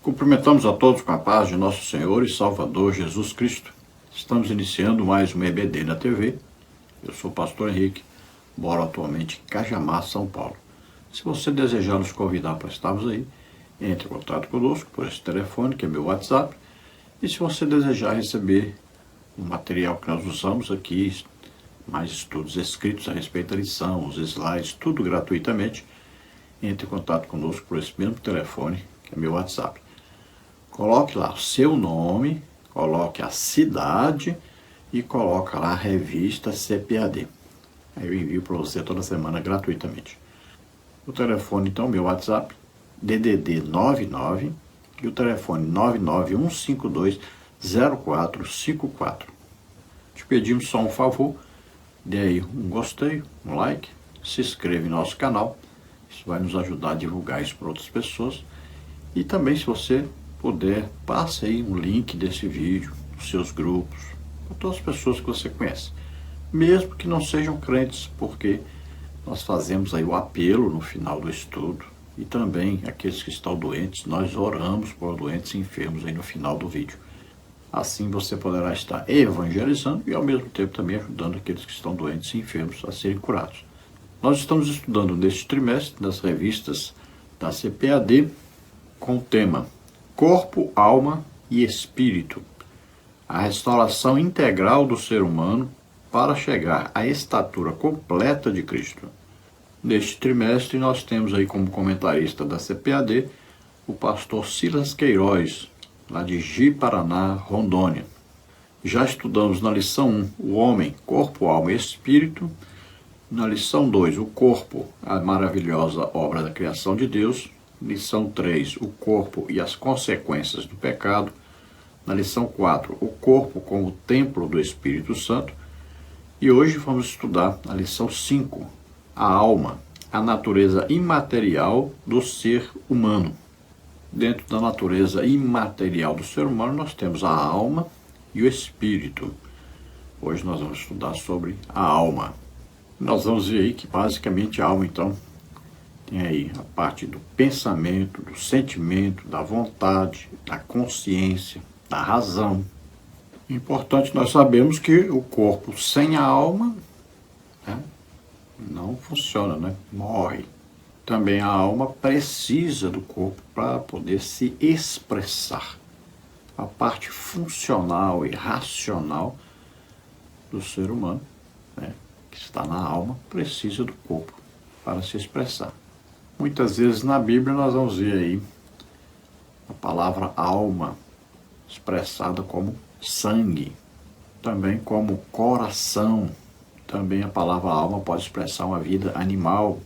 Cumprimentamos a todos com a paz de nosso Senhor e Salvador Jesus Cristo. Estamos iniciando mais um EBD na TV. Eu sou o pastor Henrique, moro atualmente em Cajamar, São Paulo. Se você desejar nos convidar para estarmos aí, entre em contato conosco por esse telefone, que é meu WhatsApp. E se você desejar receber o material que nós usamos aqui, mais estudos escritos a respeito da lição, os slides, tudo gratuitamente, entre em contato conosco por esse mesmo telefone, que é meu WhatsApp. Coloque lá o seu nome, coloque a cidade e coloque lá a revista CPAD. Aí eu envio para você toda semana gratuitamente. O telefone, então, meu WhatsApp, DDD 99 e o telefone 991520454. Te pedimos só um favor, dê aí um gostei, um like, se inscreva em nosso canal. Isso vai nos ajudar a divulgar isso para outras pessoas. E também, se você puder, passe aí um link desse vídeo nos seus grupos, para todas as pessoas que você conhece, mesmo que não sejam crentes, porque nós fazemos aí o apelo no final do estudo, e também aqueles que estão doentes, nós oramos por doentes e enfermos aí no final do vídeo. Assim você poderá estar evangelizando e ao mesmo tempo também ajudando aqueles que estão doentes e enfermos a serem curados. Nós estamos estudando neste trimestre das revistas da CPAD com o tema Corpo, Alma e Espírito, a restauração integral do ser humano para chegar à estatura completa de Cristo. Neste trimestre nós temos aí como comentarista da CPAD o pastor Silas Queiroz, lá de Ji-Paraná, Rondônia. Já estudamos na lição 1, o homem, corpo, alma e espírito. Na lição 2, o corpo, a maravilhosa obra da criação de Deus. Lição 3, o corpo e as consequências do pecado. Na lição 4, o corpo como templo do Espírito Santo. E hoje vamos estudar a lição 5, a alma, a natureza imaterial do ser humano. Dentro da natureza imaterial do ser humano, nós temos a alma e o espírito. Hoje nós vamos estudar sobre a alma. Nós vamos ver aí que basicamente a alma, então, tem aí a parte do pensamento, do sentimento, da vontade, da consciência, da razão. Importante nós sabemos que o corpo sem a alma, né, não funciona, né? Morre. Também a alma precisa do corpo para poder se expressar. A parte funcional e racional do ser humano, né, que está na alma, precisa do corpo para se expressar. Muitas vezes na Bíblia nós vamos ver aí a palavra alma expressada como sangue, também como coração. Também a palavra alma pode expressar uma vida animal,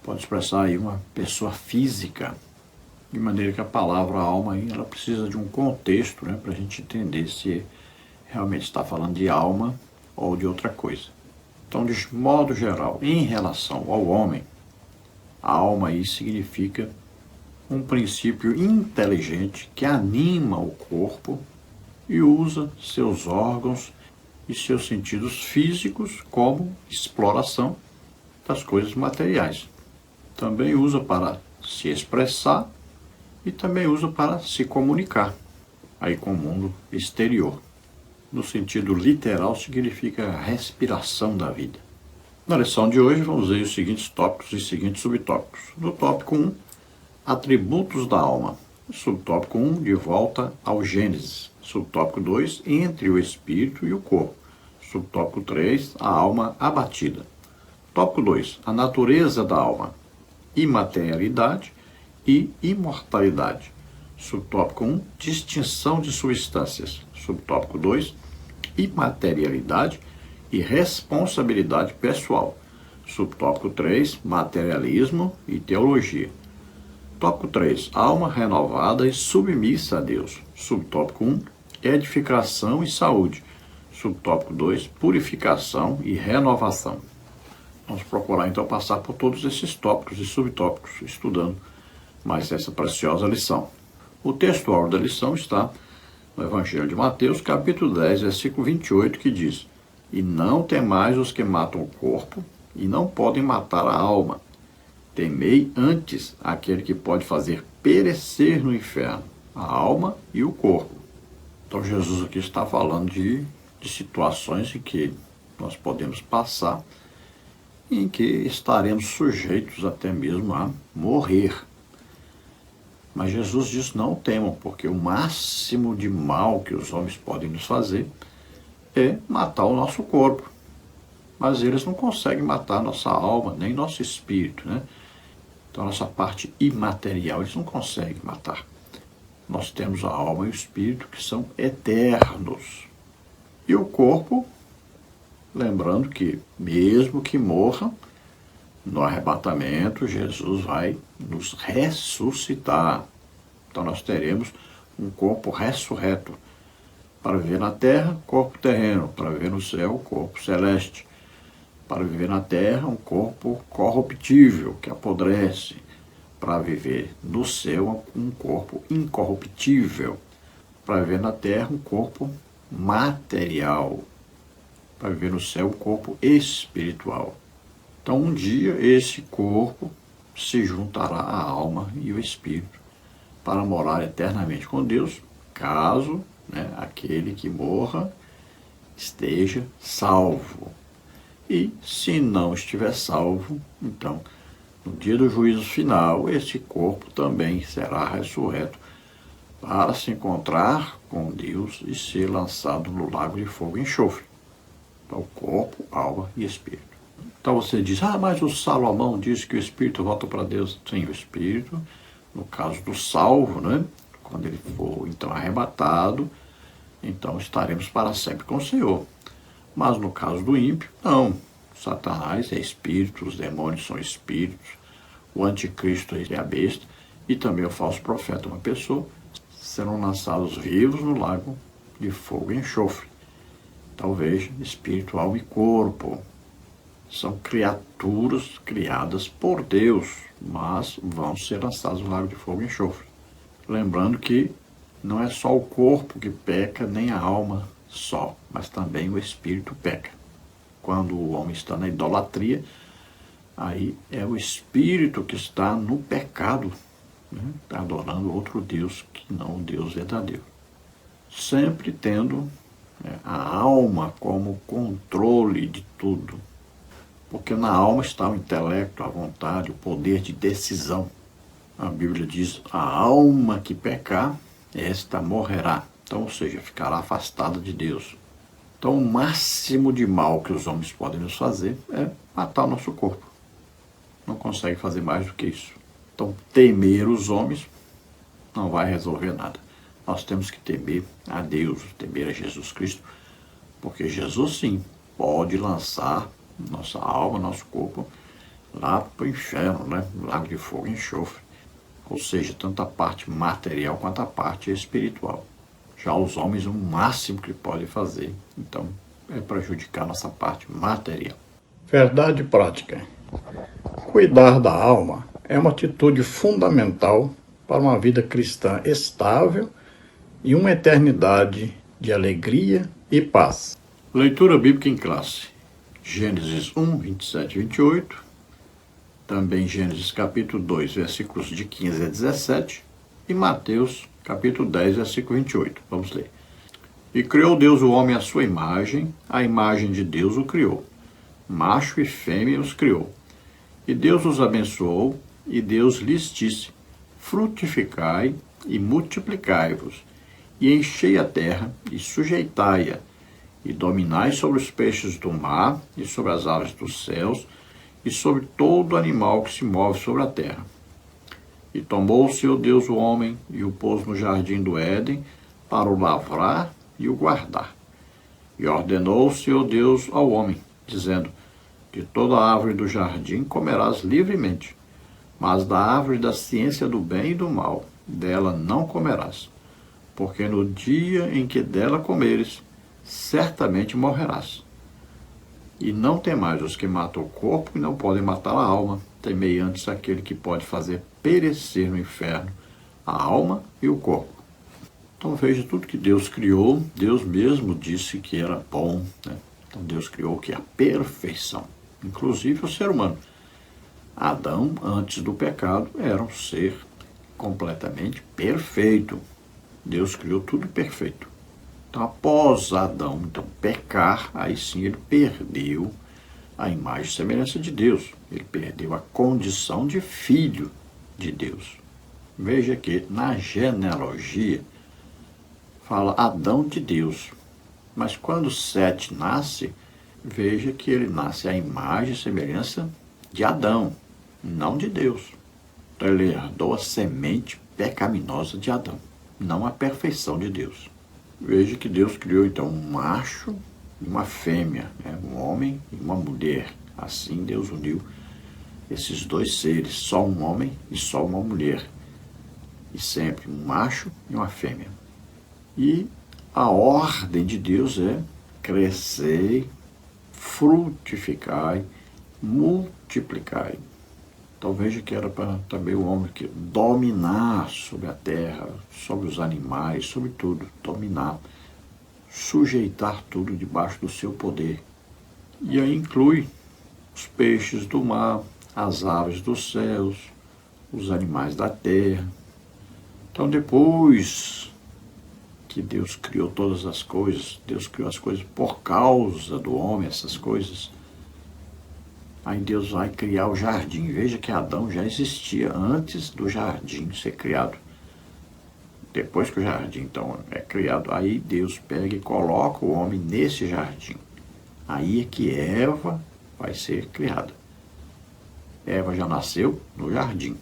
pode expressar aí uma pessoa física, de maneira que a palavra alma aí, ela precisa de um contexto, né, para a gente entender se realmente está falando de alma ou de outra coisa. Então, de modo geral, em relação ao homem, a alma aí significa um princípio inteligente que anima o corpo e usa seus órgãos e seus sentidos físicos como exploração das coisas materiais. Também usa para se expressar e também usa para se comunicar aí com o mundo exterior. No sentido literal, significa a respiração da vida. Na lição de hoje, vamos ver os seguintes tópicos e seguintes subtópicos. No tópico 1, atributos da alma. Subtópico 1, de volta ao Gênesis. Subtópico 2, entre o espírito e o corpo. Subtópico 3, a alma abatida. Tópico 2, a natureza da alma. Imaterialidade e imortalidade. Subtópico 1, distinção de substâncias. Subtópico 2, imaterialidade e responsabilidade pessoal. Subtópico 3, materialismo e teologia. Tópico 3, alma renovada e submissa a Deus. Subtópico 1, edificação e saúde. Subtópico 2, purificação e renovação. Vamos procurar então passar por todos esses tópicos e subtópicos, estudando mais essa preciosa lição. O texto-áureo da lição está no Evangelho de Mateus, capítulo 10, versículo 28, que diz: E não temais os que matam o corpo, e não podem matar a alma. temei antes aquele que pode fazer perecer no inferno a alma e o corpo. Então Jesus aqui está falando de situações em que nós podemos passar, em que estaremos sujeitos até mesmo a morrer. Mas Jesus diz: não temam, porque o máximo de mal que os homens podem nos fazer é matar o nosso corpo. Mas eles não conseguem matar nossa alma, nem nosso espírito, né? Então, nossa parte imaterial, eles não conseguem matar. Nós temos a alma e o espírito que são eternos. E o corpo, lembrando que mesmo que morra, no arrebatamento, Jesus vai nos ressuscitar. Então nós teremos um corpo ressurreto. Para viver na terra, corpo terreno. Para viver no céu, corpo celeste. Para viver na terra, um corpo corruptível, que apodrece. Para viver no céu, um corpo incorruptível. Para viver na terra, um corpo material. Para viver no céu, um corpo espiritual. Então, um dia, esse corpo se juntará à alma e o espírito para morar eternamente com Deus, caso, aquele que morra esteja salvo. E, se não estiver salvo, então, no dia do juízo final, esse corpo também será ressurreto para se encontrar com Deus e ser lançado no lago de fogo e enxofre. Então, corpo, alma e espírito. Então você diz: mas o Salomão disse que o espírito volta para Deus. Sim, o espírito, no caso do salvo, quando ele for então arrebatado, então estaremos para sempre com o Senhor. Mas no caso do ímpio, não. Satanás é espírito, os demônios são espíritos, o anticristo é a besta, e também o falso profeta, uma pessoa, serão lançados vivos no lago de fogo e enxofre. Então veja, espírito, alma e corpo são criaturas criadas por Deus, mas vão ser lançados no lago de fogo e enxofre. Lembrando que não é só o corpo que peca, nem a alma só, mas também o espírito peca. Quando o homem está na idolatria, aí é o espírito que está no pecado, adorando outro Deus que não o Deus verdadeiro. Sempre tendo a alma como controle de tudo. Porque na alma está o intelecto, a vontade, o poder de decisão. A Bíblia diz: a alma que pecar, esta morrerá. Então, ou seja, ficará afastada de Deus. Então, o máximo de mal que os homens podem nos fazer é matar o nosso corpo. Não consegue fazer mais do que isso. Então, temer os homens não vai resolver nada. Nós temos que temer a Deus, temer a Jesus Cristo, porque Jesus, sim, pode lançar nossa alma, nosso corpo, lá para o inferno, lago de fogo e enxofre. Ou seja, tanto a parte material quanto a parte espiritual. Já os homens, o máximo que podem fazer, então, é prejudicar nossa parte material. Verdade prática. Cuidar da alma é uma atitude fundamental para uma vida cristã estável e uma eternidade de alegria e paz. Leitura bíblica em classe. Gênesis 1, 27 e 28, também Gênesis capítulo 2, versículos de 15 a 17, e Mateus capítulo 10, versículo 28. Vamos ler. E criou Deus o homem à sua imagem, a imagem de Deus o criou. Macho e fêmea os criou. E Deus os abençoou, e Deus lhes disse: frutificai e multiplicai-vos, e enchei a terra e sujeitai-a, e dominai sobre os peixes do mar, e sobre as aves dos céus, e sobre todo animal que se move sobre a terra. E tomou o Senhor Deus o homem, e o pôs no jardim do Éden, para o lavrar e o guardar. E ordenou o Senhor Deus ao homem, dizendo: de toda árvore do jardim comerás livremente, mas da árvore da ciência do bem e do mal, dela não comerás, porque no dia em que dela comeres, certamente morrerás. E não temais os que matam o corpo e não podem matar a alma. Temei antes aquele que pode fazer perecer no inferno a alma e o corpo. Então veja, tudo que Deus criou, Deus mesmo disse que era bom. Então Deus criou o que é a perfeição, inclusive o ser humano. Adão, antes do pecado, era um ser completamente perfeito. Deus criou tudo perfeito. Então, após Adão pecar, aí sim ele perdeu a imagem e semelhança de Deus. Ele perdeu a condição de filho de Deus. Veja que na genealogia fala Adão de Deus. Mas quando Sete nasce, veja que ele nasce à imagem e semelhança de Adão, não de Deus. Então ele herdou a semente pecaminosa de Adão, não a perfeição de Deus. Veja que Deus criou então um macho e uma fêmea, um homem e uma mulher. Assim Deus uniu esses dois seres, só um homem e só uma mulher. E sempre um macho e uma fêmea. E a ordem de Deus é crescer, frutificar, multiplicar. Então veja que era para também o homem que dominar sobre a terra, sobre os animais, sobre tudo, dominar, sujeitar tudo debaixo do seu poder. E aí inclui os peixes do mar, as aves dos céus, os animais da terra. Então depois que Deus criou todas as coisas, Deus criou as coisas por causa do homem, essas coisas. Aí Deus vai criar o jardim. Veja que Adão já existia antes do jardim ser criado. Depois que o jardim, então, é criado, aí Deus pega e coloca o homem nesse jardim. Aí é que Eva vai ser criada. Eva já nasceu no jardim.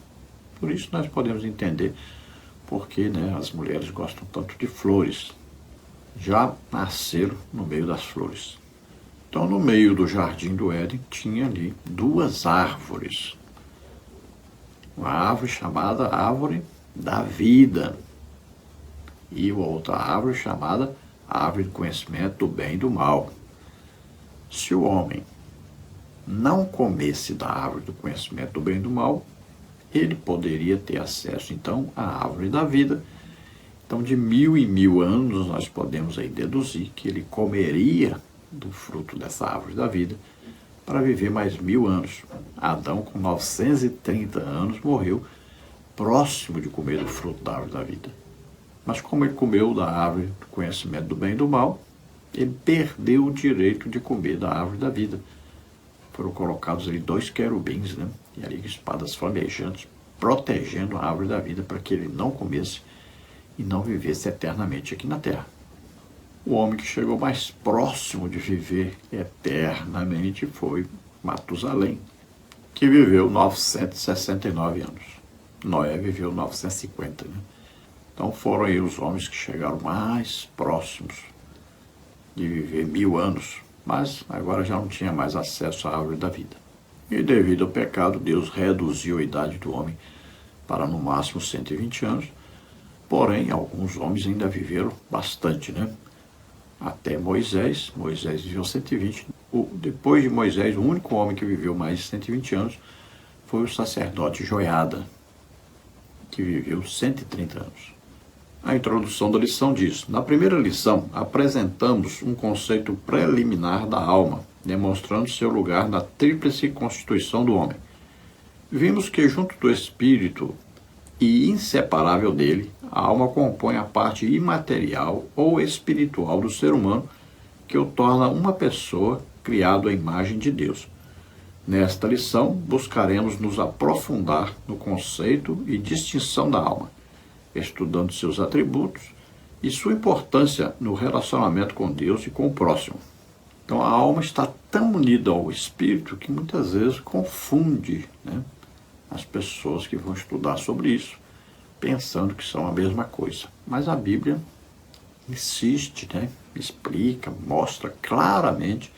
Por isso nós podemos entender porque as mulheres gostam tanto de flores. Já nasceram no meio das flores. Então, no meio do jardim do Éden, tinha ali duas árvores. Uma árvore chamada árvore da vida e outra árvore chamada árvore do conhecimento do bem e do mal. Se o homem não comesse da árvore do conhecimento do bem e do mal, ele poderia ter acesso, então, à árvore da vida. Então, de 1000 em 1000 anos, nós podemos aí deduzir que ele comeria do fruto dessa árvore da vida para viver mais 1000 anos. Adão, com 930 anos, morreu próximo de comer do fruto da árvore da vida. Mas como ele comeu da árvore do conhecimento do bem e do mal, ele perdeu o direito de comer da árvore da vida. Foram colocados ali 2 querubins, e ali espadas flamejantes, protegendo a árvore da vida para que ele não comesse e não vivesse eternamente aqui na terra. O homem que chegou mais próximo de viver eternamente foi Matusalém, que viveu 969 anos. Noé viveu 950, Então foram aí os homens que chegaram mais próximos de viver 1000 anos, mas agora já não tinha mais acesso à árvore da vida. E devido ao pecado, Deus reduziu a idade do homem para no máximo 120 anos, porém alguns homens ainda viveram bastante, Até Moisés viveu 120. Depois de Moisés, o único homem que viveu mais de 120 anos foi o sacerdote Joiada, que viveu 130 anos. A introdução da lição diz: na primeira lição, apresentamos um conceito preliminar da alma, demonstrando seu lugar na tríplice constituição do homem. Vimos que junto do espírito e inseparável dele, a alma compõe a parte imaterial ou espiritual do ser humano que o torna uma pessoa criada à imagem de Deus. Nesta lição, buscaremos nos aprofundar no conceito e distinção da alma, estudando seus atributos e sua importância no relacionamento com Deus e com o próximo. Então, a alma está tão unida ao espírito que muitas vezes confunde, as pessoas que vão estudar sobre isso, pensando que são a mesma coisa. Mas a Bíblia insiste, explica, mostra claramente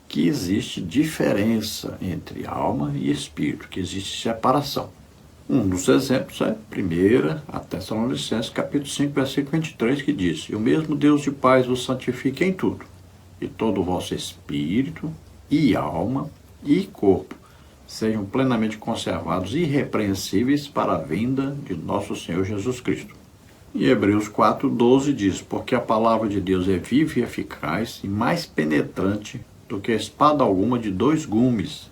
que existe diferença entre alma e espírito, que existe separação. Um dos exemplos é 1 Tessalonicenses, capítulo 5, versículo 23, que diz: e o mesmo Deus de paz vos santifique em tudo, e todo o vosso espírito, e alma, e corpo, sejam plenamente conservados irrepreensíveis para a vinda de nosso Senhor Jesus Cristo. E Hebreus 4:12 diz: porque a palavra de Deus é viva e eficaz e mais penetrante do que espada alguma de 2 gumes,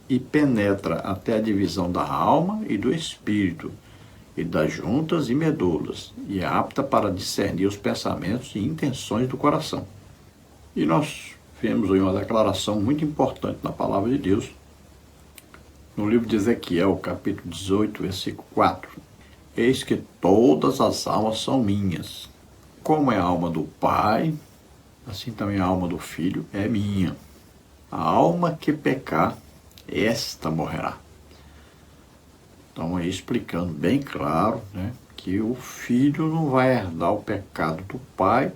e penetra até a divisão da alma e do espírito, e das juntas e medulas, e é apta para discernir os pensamentos e intenções do coração. E nós vemos aí uma declaração muito importante na palavra de Deus, no livro de Ezequiel, capítulo 18, versículo 4. Eis que todas as almas são minhas. Como é a alma do Pai, assim também a alma do Filho é minha. A alma que pecar, esta morrerá. Então, aí explicando bem claro, né, que o filho não vai herdar o pecado do pai,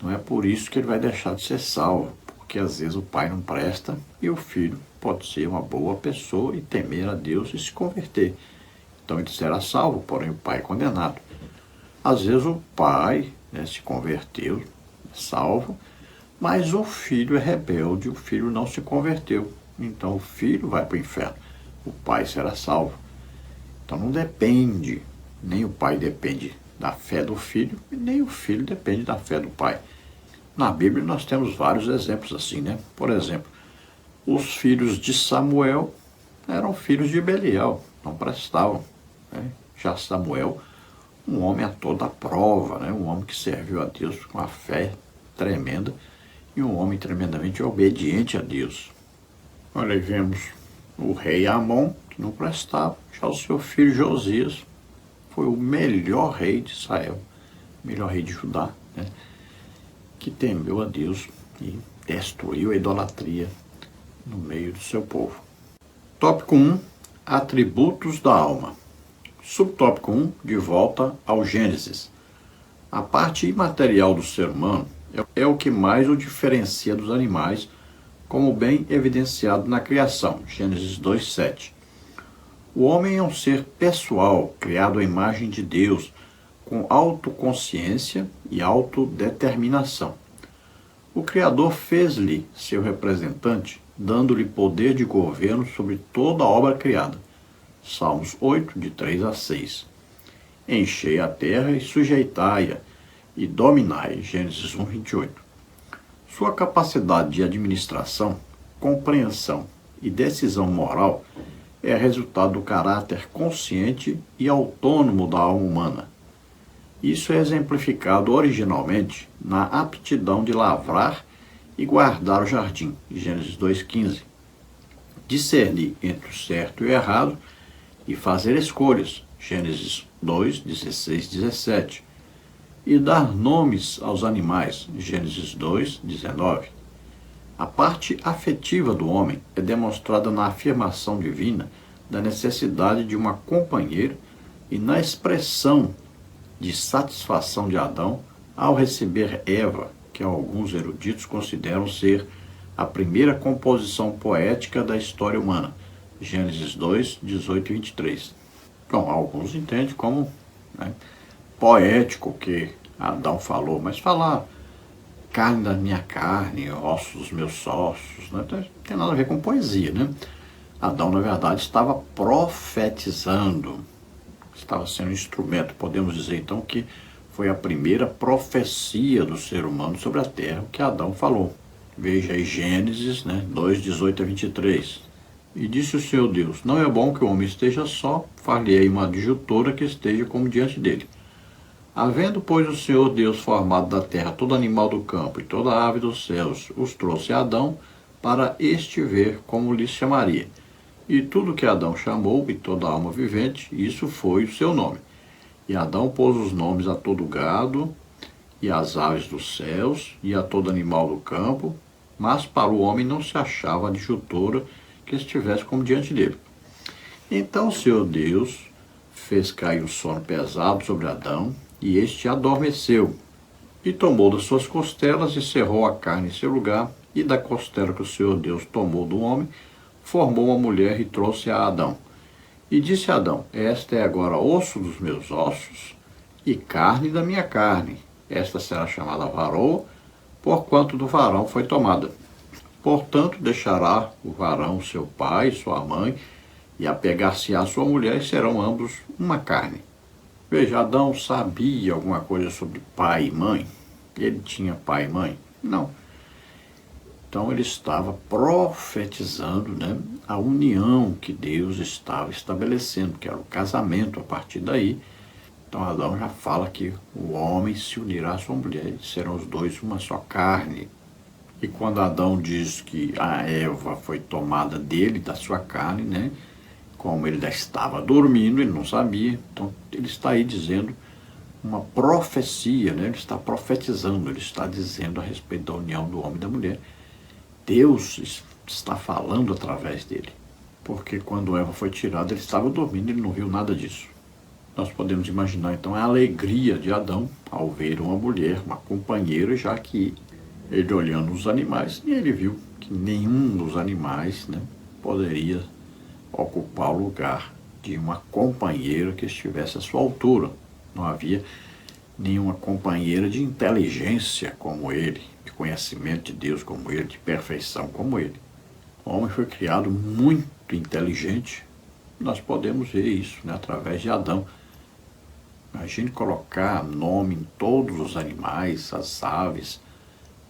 não é por isso que ele vai deixar de ser salvo, porque às vezes o pai não presta e o filho pode ser uma boa pessoa e temer a Deus e se converter. Então ele será salvo, porém o pai é condenado. Às vezes o pai, né, se converteu, é salvo, mas o filho é rebelde, o filho não se converteu. Então o filho vai para o inferno, o pai será salvo. Então não depende, nem o pai depende da fé do filho, e nem o filho depende da fé do pai. Na Bíblia nós temos vários exemplos assim, né? Por exemplo, os filhos de Samuel eram filhos de Belial, não prestavam, né? Já Samuel, um homem a toda prova, né? Um homem que serviu a Deus com uma fé tremenda e um homem tremendamente obediente a Deus. Olha, aí vemos o rei Amon, que não prestava, já o seu filho Josias foi o melhor rei de Israel, melhor rei de Judá, né? Que temeu a Deus e destruiu a idolatria no meio do seu povo. Tópico 1, atributos da alma. Subtópico 1, de volta ao Gênesis. A parte imaterial do ser humano é o que mais o diferencia dos animais, como bem evidenciado na criação, Gênesis 2:7. O homem é um ser pessoal, criado à imagem de Deus, com autoconsciência e autodeterminação. O Criador fez-lhe seu representante, dando-lhe poder de governo sobre toda a obra criada. Salmos 8, de 3 a 6. Enchei a terra e sujeitai-a, e dominai, Gênesis 1:28. Sua capacidade de administração, compreensão e decisão moral é resultado do caráter consciente e autônomo da alma humana. Isso é exemplificado originalmente na aptidão de lavrar e guardar o jardim, Gênesis 2:15. Discernir entre o certo e o errado e fazer escolhas, Gênesis 2:16, 17. E dar nomes aos animais, Gênesis 2:19. A parte afetiva do homem é demonstrada na afirmação divina da necessidade de uma companheira e na expressão de satisfação de Adão ao receber Eva, que alguns eruditos consideram ser a primeira composição poética da história humana, Gênesis 2:18 e 23. Bom, alguns entendem como, né, poético que Adão falou, mas falar carne da minha carne, ossos dos meus ossos, né, não tem nada a ver com poesia, né? Adão, na verdade, estava profetizando, estava sendo instrumento, podemos dizer então que foi a primeira profecia do ser humano sobre a terra que Adão falou. Veja aí Gênesis, né, 2:18 a 23. E disse o Senhor Deus, não é bom que o homem esteja só, far-lhe-ei uma adjutora que esteja como diante dele. Havendo, pois, o Senhor Deus formado da terra todo animal do campo e toda ave dos céus, os trouxe a Adão para este ver como lhes chamaria. E tudo que Adão chamou, e toda alma vivente, isso foi o seu nome. E Adão pôs os nomes a todo gado, e às aves dos céus, e a todo animal do campo, mas para o homem não se achava adjutora que estivesse como diante dele. Então o Senhor Deus fez cair um sono pesado sobre Adão, e este adormeceu, e tomou das suas costelas, e cerrou a carne em seu lugar, e da costela que o Senhor Deus tomou do homem, formou uma mulher e trouxe a Adão. E disse a Adão, esta é agora osso dos meus ossos, e carne da minha carne. Esta será chamada varoa, porquanto do varão foi tomada. Portanto, deixará o varão seu pai e sua mãe, e apegar-se-á a sua mulher, e serão ambos uma carne. Veja, Adão sabia alguma coisa sobre pai e mãe? Ele tinha pai e mãe? Não. Então ele estava profetizando, né, a união que Deus estava estabelecendo, que era o casamento a partir daí. Então Adão já fala que o homem se unirá à sua mulher e serão os dois uma só carne. E quando Adão diz que a Eva foi tomada dele, da sua carne, né, como ele já estava dormindo, ele não sabia, então ele está aí dizendo uma profecia, né, ele está profetizando, ele está dizendo a respeito da união do homem e da mulher. Deus está falando através dele, porque quando Eva foi tirada, ele estava dormindo, ele não viu nada disso. Nós podemos imaginar então a alegria de Adão ao ver uma mulher, uma companheira, já que ele olhando os animais, e ele viu que nenhum dos animais, né, poderia ocupar o lugar de uma companheira que estivesse à sua altura. Não havia nenhuma companheira de inteligência como ele, de conhecimento de Deus como ele, de perfeição como ele. O homem foi criado muito inteligente. Nós podemos ver isso, né, através de Adão. Imagine colocar nome em todos os animais, as aves,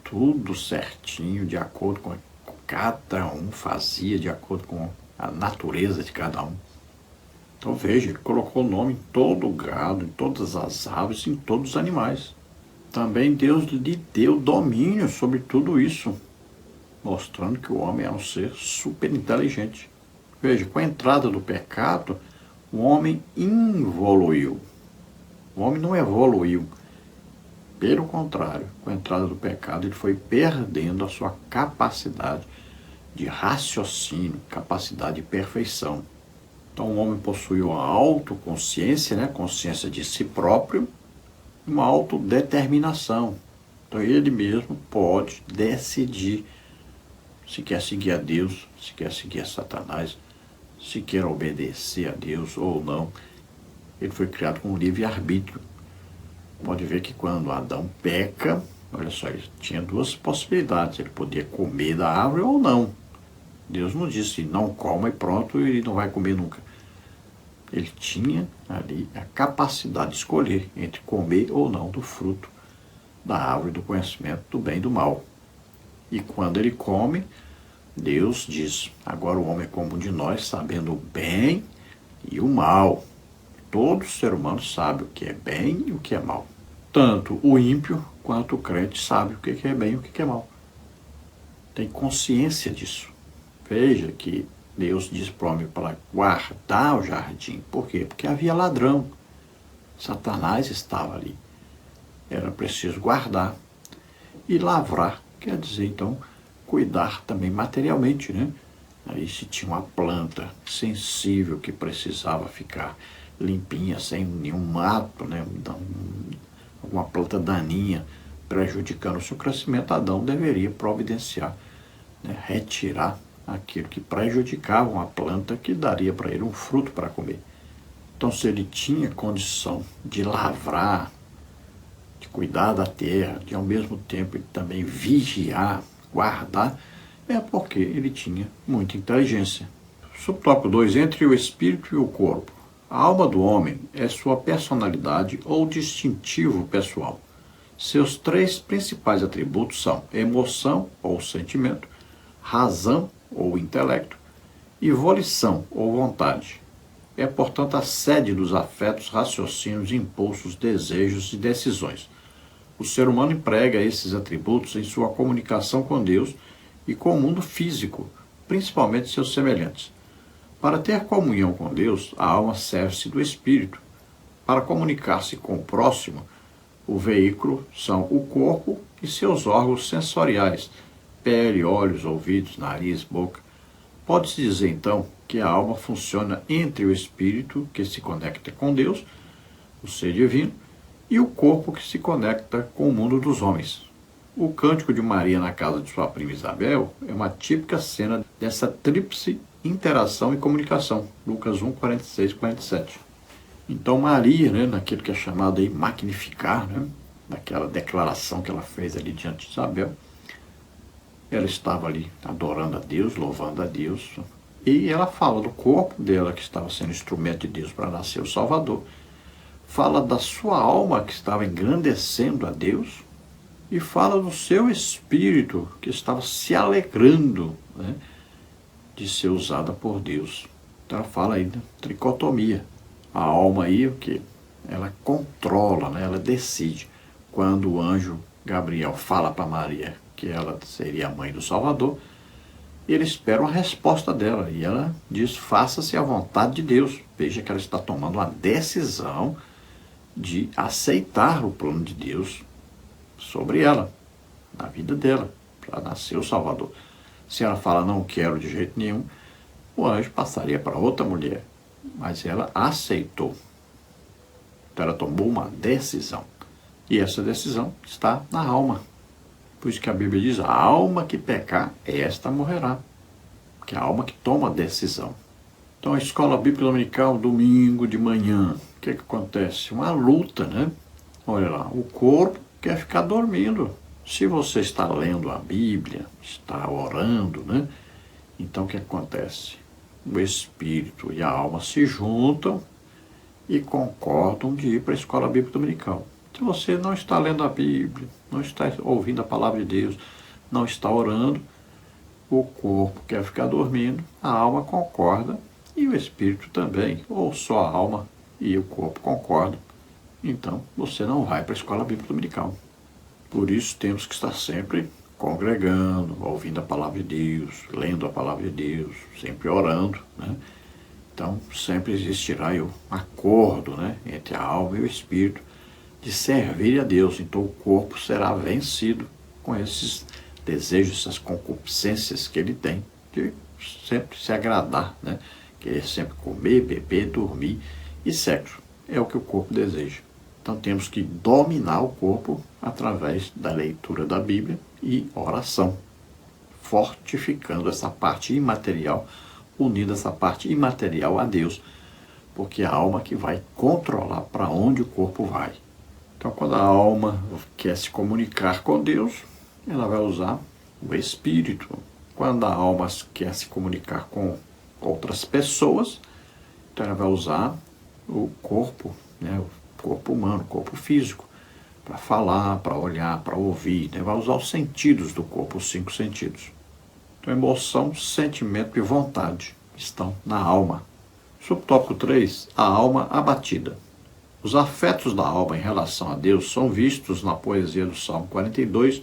tudo certinho, de acordo com o que cada um fazia, de acordo com a natureza de cada um. Então veja, ele colocou o nome em todo o gado, em todas as aves, em todos os animais. Também Deus lhe deu domínio sobre tudo isso, mostrando que o homem é um ser super inteligente. Veja, com a entrada do pecado, o homem involuiu. O homem não evoluiu. Pelo contrário, com a entrada do pecado, ele foi perdendo a sua capacidade de raciocínio, capacidade de perfeição. Então o homem possuiu uma autoconsciência, né, consciência de si próprio, uma autodeterminação. Então ele mesmo pode decidir se quer seguir a Deus, se quer seguir a Satanás, se quer obedecer a Deus ou não. Ele foi criado com um livre-arbítrio. Pode ver que quando Adão peca, olha só, ele tinha duas possibilidades. Ele podia comer da árvore ou não. Deus não disse, não coma e pronto, ele não vai comer nunca. Ele tinha ali a capacidade de escolher entre comer ou não do fruto da árvore do conhecimento do bem e do mal. E quando ele come, Deus diz, agora o homem é como um de nós, sabendo o bem e o mal. Todo ser humano sabe o que é bem e o que é mal. Tanto o ímpio quanto o crente sabe o que é bem e o que é mal. Tem consciência disso. Veja que Deus diz para o homem para guardar o jardim. Por quê? Porque havia ladrão. Satanás estava ali. Era preciso guardar e lavrar. Quer dizer, então, cuidar também materialmente, né? Aí se tinha uma planta sensível que precisava ficar limpinha, sem nenhum mato, né? Alguma planta daninha prejudicando o seu crescimento, Adão deveria providenciar, né? Retirar aquilo que prejudicava uma planta que daria para ele um fruto para comer. Então, se ele tinha condição de lavrar, de cuidar da terra, de ao mesmo tempo ele também vigiar, guardar, é porque ele tinha muita inteligência. Subtópico 2, entre o espírito e o corpo. A alma do homem é sua personalidade ou distintivo pessoal. Seus três principais atributos são emoção ou sentimento, razão ou intelecto e volição ou vontade. É, portanto, a sede dos afetos, raciocínios, impulsos, desejos e decisões. O ser humano emprega esses atributos em sua comunicação com Deus e com o mundo físico, principalmente seus semelhantes. Para ter comunhão com Deus, a alma serve-se do espírito. Para comunicar-se com o próximo, o veículo são o corpo e seus órgãos sensoriais, pele, olhos, ouvidos, nariz, boca. Pode-se dizer, então, que a alma funciona entre o espírito, que se conecta com Deus, o ser divino, e o corpo que se conecta com o mundo dos homens. O cântico de Maria na casa de sua prima Isabel é uma típica cena dessa tríplice interação e comunicação. Lucas 1, 46, 47. Então Maria, né, naquilo que é chamado aí magnificar, né, naquela declaração que ela fez ali diante de Isabel, ela estava ali adorando a Deus, louvando a Deus, e ela fala do corpo dela que estava sendo instrumento de Deus para nascer o Salvador, fala da sua alma que estava engrandecendo a Deus e fala do seu espírito que estava se alegrando, né, de ser usada por Deus. Então ela fala aí da tricotomia. A alma aí, o que? Ela controla, né, ela decide. Quando o anjo Gabriel fala para Maria que ela seria a mãe do Salvador, ele espera uma resposta dela e ela diz: faça-se a vontade de Deus. Veja que ela está tomando uma decisão de aceitar o plano de Deus sobre ela, na vida dela, para nascer o Salvador. Se ela fala não quero de jeito nenhum, o anjo passaria para outra mulher, mas ela aceitou. Então ela tomou uma decisão. E essa decisão está na alma. Por isso que a Bíblia diz: a alma que pecar, esta morrerá. Que é a alma que toma a decisão. Então a escola bíblica dominical, domingo de manhã, o que acontece? Uma luta, né? Olha lá, o corpo quer ficar dormindo. Se você está lendo a Bíblia, está orando, né? Então o que acontece? O espírito e a alma se juntam e concordam de ir para a escola bíblica dominical. Se você não está lendo a Bíblia, não está ouvindo a palavra de Deus, não está orando, o corpo quer ficar dormindo, a alma concorda e o espírito também, ou só a alma e o corpo concordam. Então você não vai para a escola bíblica dominical. Por isso temos que estar sempre congregando, ouvindo a palavra de Deus, lendo a palavra de Deus, sempre orando, né? Então sempre existirá o acordo, né, entre a alma e o espírito de servir a Deus. Então o corpo será vencido com esses desejos, essas concupiscências que ele tem, de sempre se agradar, né? Querer sempre comer, beber, dormir e sexo. É o que o corpo deseja. Então temos que dominar o corpo através da leitura da Bíblia e oração, fortificando essa parte imaterial, unindo essa parte imaterial a Deus, porque é a alma que vai controlar para onde o corpo vai. Então quando a alma quer se comunicar com Deus, ela vai usar o espírito. Quando a alma quer se comunicar com outras pessoas, então ela vai usar o corpo, né, o corpo humano, o corpo físico, para falar, para olhar, para ouvir, né? Vai usar os sentidos do corpo, os 5 sentidos. Então emoção, sentimento e vontade estão na alma. Subtópico 3, a alma abatida. Os afetos da alma em relação a Deus são vistos na poesia do Salmo 42,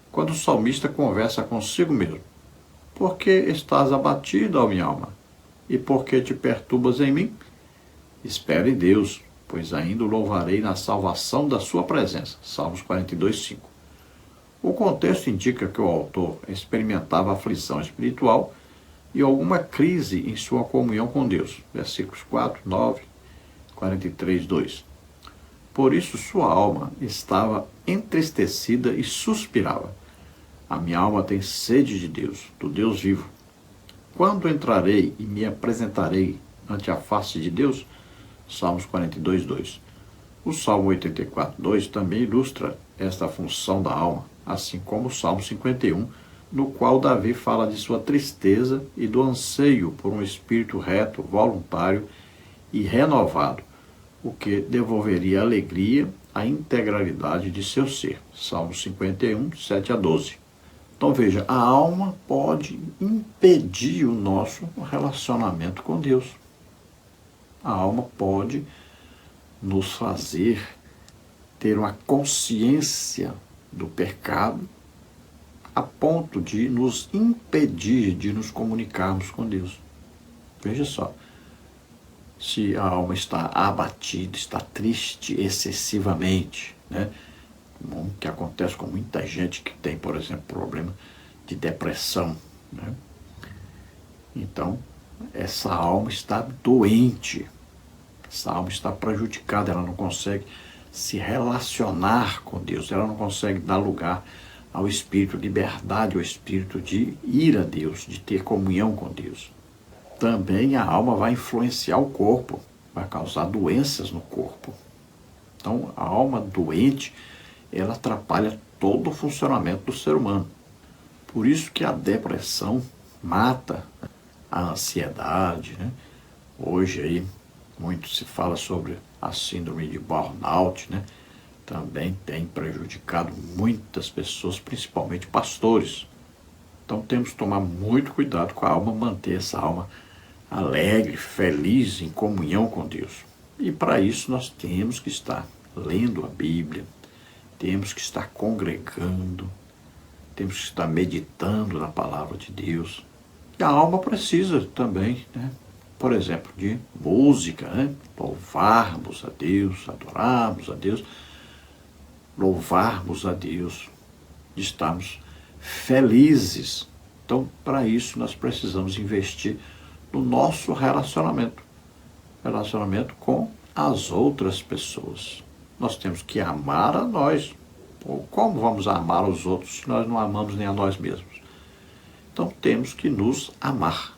quando o salmista conversa consigo mesmo. Por que estás abatido, ó minha alma? E por que te perturbas em mim? Espere em Deus, pois ainda o louvarei na salvação da sua presença. Salmos 42, 5. O contexto indica que o autor experimentava aflição espiritual e alguma crise em sua comunhão com Deus. Versículos 4, 9, 43, 2. Por isso sua alma estava entristecida e suspirava. A minha alma tem sede de Deus, do Deus vivo. Quando entrarei e me apresentarei ante a face de Deus? Salmos 42, 2. O Salmo 84, 2 também ilustra esta função da alma, assim como o Salmo 51, no qual Davi fala de sua tristeza e do anseio por um espírito reto, voluntário e renovado, o que devolveria alegria à integralidade de seu ser. Salmo 51, 7 a 12. Então veja, a alma pode impedir o nosso relacionamento com Deus. A alma pode nos fazer ter uma consciência do pecado a ponto de nos impedir de nos comunicarmos com Deus. Veja só, se a alma está abatida, está triste excessivamente, né? Como que acontece com muita gente que tem, por exemplo, problema de depressão, né? Então, essa alma está doente, essa alma está prejudicada, ela não consegue se relacionar com Deus, ela não consegue dar lugar ao espírito de liberdade, ao espírito de ir a Deus, de ter comunhão com Deus. Também a alma vai influenciar o corpo, vai causar doenças no corpo. Então, a alma doente, ela atrapalha todo o funcionamento do ser humano. Por isso que a depressão mata a ansiedade, né? Hoje aí muito se fala sobre a síndrome de burnout, né? também tem prejudicado muitas pessoas, principalmente pastores. Então temos que tomar muito cuidado com a alma, manter essa alma alegre, feliz, em comunhão com Deus. E para isso nós temos que estar lendo a Bíblia, temos que estar congregando, temos que estar meditando na palavra de Deus. E a alma precisa também, por exemplo, de música, louvarmos a Deus, adorarmos a Deus, louvarmos a Deus, estarmos felizes. Então, para isso, nós precisamos investir no nosso relacionamento com as outras pessoas. Nós temos que amar a nós. Ou como vamos amar os outros se nós não amamos nem a nós mesmos? Então, temos que nos amar.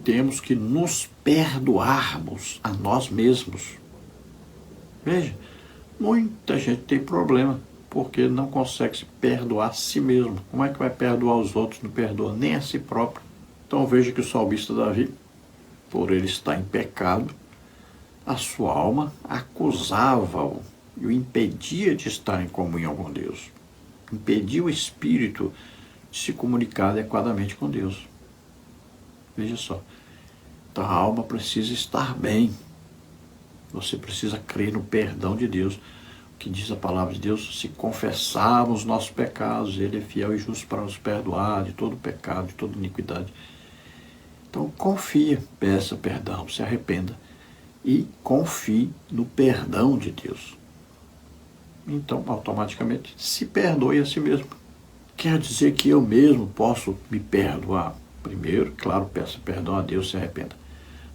Temos que nos perdoarmos a nós mesmos. Veja, muita gente tem problema porque não consegue se perdoar a si mesmo. Como é que vai perdoar os outros? Não perdoa nem a si próprio. Então veja que o salmista Davi, por ele estar em pecado, a sua alma acusava-o e o impedia de estar em comunhão com Deus. Impedia o espírito de se comunicar adequadamente com Deus. Veja só. Então a alma precisa estar bem. Você precisa crer no perdão de Deus. Que diz a palavra de Deus, se confessarmos nossos pecados, Ele é fiel e justo para nos perdoar de todo pecado, de toda iniquidade. Então confia, peça perdão, se arrependa e confie no perdão de Deus. Então, automaticamente, se perdoe a si mesmo. Quer dizer que eu mesmo posso me perdoar? Primeiro, claro, peça perdão a Deus, se arrependa.